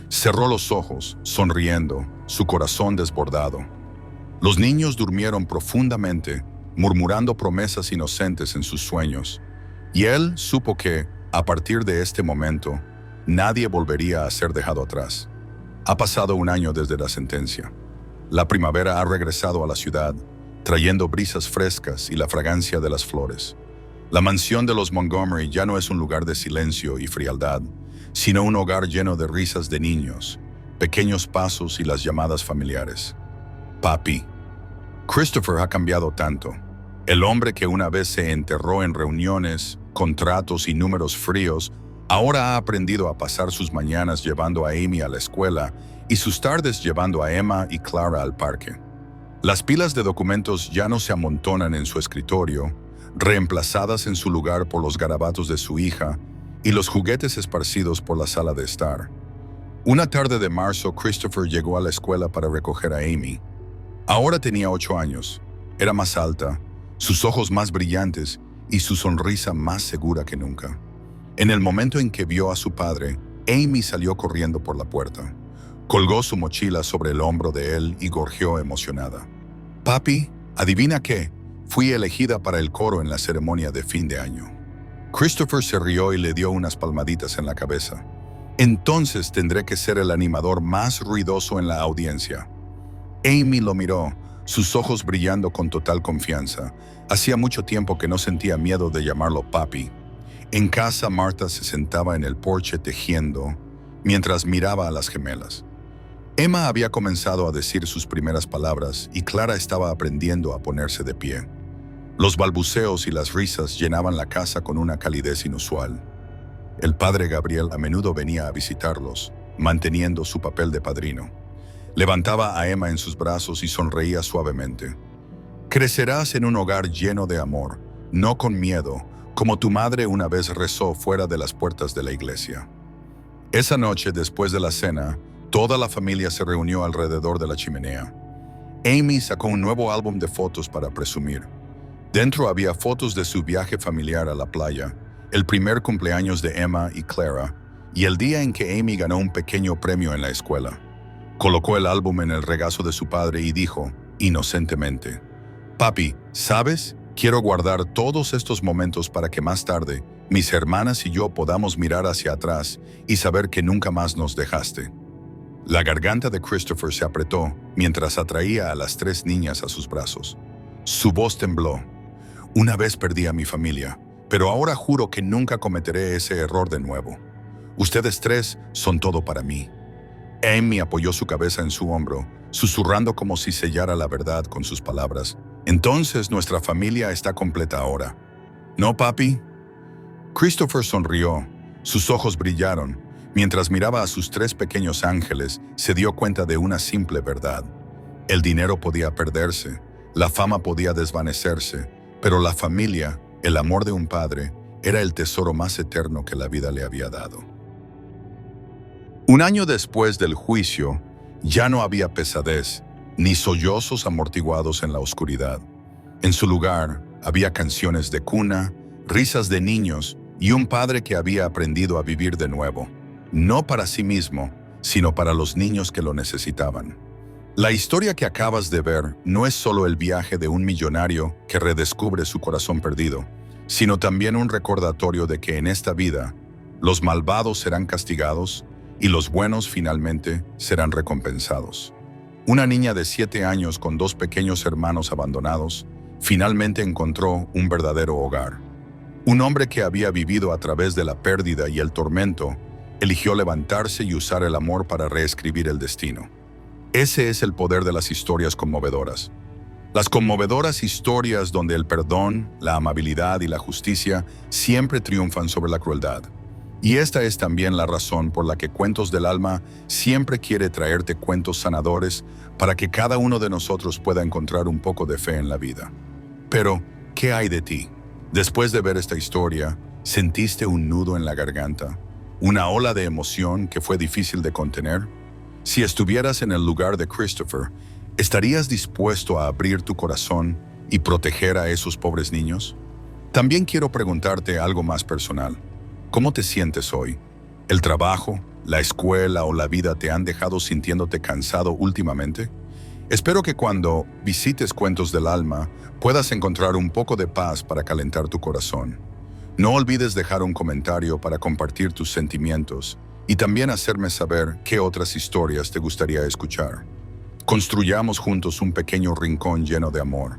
Cerró los ojos, sonriendo, su corazón desbordado. Los niños durmieron profundamente, murmurando promesas inocentes en sus sueños. Y él supo que, a partir de este momento, nadie volvería a ser dejado atrás. Ha pasado un año desde la sentencia. La primavera ha regresado a la ciudad, trayendo brisas frescas y la fragancia de las flores. La mansión de los Montgomery ya no es un lugar de silencio y frialdad, sino un hogar lleno de risas de niños, pequeños pasos y las llamadas familiares. Papi. Christopher ha cambiado tanto. El hombre que una vez se enterró en reuniones, contratos y números fríos, ahora ha aprendido a pasar sus mañanas llevando a Amy a la escuela y sus tardes llevando a Emma y Clara al parque. Las pilas de documentos ya no se amontonan en su escritorio, reemplazadas en su lugar por los garabatos de su hija y los juguetes esparcidos por la sala de estar. Una tarde de marzo, Christopher llegó a la escuela para recoger a Amy. Ahora tenía 8 años, era más alta, sus ojos más brillantes y su sonrisa más segura que nunca. En el momento en que vio a su padre, Amy salió corriendo por la puerta. Colgó su mochila sobre el hombro de él y gorjeó emocionada. «Papi, ¿adivina qué? Fui elegida para el coro en la ceremonia de fin de año». Christopher se rió y le dio unas palmaditas en la cabeza. «Entonces tendré que ser el animador más ruidoso en la audiencia». Amy lo miró, sus ojos brillando con total confianza. Hacía mucho tiempo que no sentía miedo de llamarlo papi. En casa, Martha se sentaba en el porche tejiendo, mientras miraba a las gemelas. Emma había comenzado a decir sus primeras palabras y Clara estaba aprendiendo a ponerse de pie. Los balbuceos y las risas llenaban la casa con una calidez inusual. El padre Gabriel a menudo venía a visitarlos, manteniendo su papel de padrino. Levantaba a Emma en sus brazos y sonreía suavemente. «Crecerás en un hogar lleno de amor, no con miedo, como tu madre una vez rezó fuera de las puertas de la iglesia». Esa noche, después de la cena, toda la familia se reunió alrededor de la chimenea. Amy sacó un nuevo álbum de fotos para presumir. Dentro había fotos de su viaje familiar a la playa, el primer cumpleaños de Emma y Clara, y el día en que Amy ganó un pequeño premio en la escuela. Colocó el álbum en el regazo de su padre y dijo, inocentemente, «Papi, ¿sabes? Quiero guardar todos estos momentos para que más tarde mis hermanas y yo podamos mirar hacia atrás y saber que nunca más nos dejaste». La garganta de Christopher se apretó mientras atraía a las tres niñas a sus brazos. Su voz tembló. «Una vez perdí a mi familia, pero ahora juro que nunca cometeré ese error de nuevo. Ustedes tres son todo para mí». Amy apoyó su cabeza en su hombro, susurrando como si sellara la verdad con sus palabras. «Entonces nuestra familia está completa ahora. ¿No, papi?» Christopher sonrió. Sus ojos brillaron. Mientras miraba a sus tres pequeños ángeles, se dio cuenta de una simple verdad. El dinero podía perderse, la fama podía desvanecerse, pero la familia, el amor de un padre, era el tesoro más eterno que la vida le había dado. Un año después del juicio, ya no había pesadez, ni sollozos amortiguados en la oscuridad. En su lugar, había canciones de cuna, risas de niños y un padre que había aprendido a vivir de nuevo, no para sí mismo, sino para los niños que lo necesitaban. La historia que acabas de ver no es solo el viaje de un millonario que redescubre su corazón perdido, sino también un recordatorio de que en esta vida, los malvados serán castigados y los buenos finalmente serán recompensados. Una niña de 7 años con 2 pequeños hermanos abandonados finalmente encontró un verdadero hogar. Un hombre que había vivido a través de la pérdida y el tormento eligió levantarse y usar el amor para reescribir el destino. Ese es el poder de las historias conmovedoras. Las conmovedoras historias donde el perdón, la amabilidad y la justicia siempre triunfan sobre la crueldad. Y esta es también la razón por la que Cuentos del Alma siempre quiere traerte cuentos sanadores para que cada uno de nosotros pueda encontrar un poco de fe en la vida. Pero, ¿qué hay de ti? Después de ver esta historia, ¿sentiste un nudo en la garganta? ¿Una ola de emoción que fue difícil de contener? Si estuvieras en el lugar de Christopher, ¿estarías dispuesto a abrir tu corazón y proteger a esos pobres niños? También quiero preguntarte algo más personal. ¿Cómo te sientes hoy? ¿El trabajo, la escuela o la vida te han dejado sintiéndote cansado últimamente? Espero que cuando visites Cuentos del Alma puedas encontrar un poco de paz para calentar tu corazón. No olvides dejar un comentario para compartir tus sentimientos y también hacerme saber qué otras historias te gustaría escuchar. Construyamos juntos un pequeño rincón lleno de amor,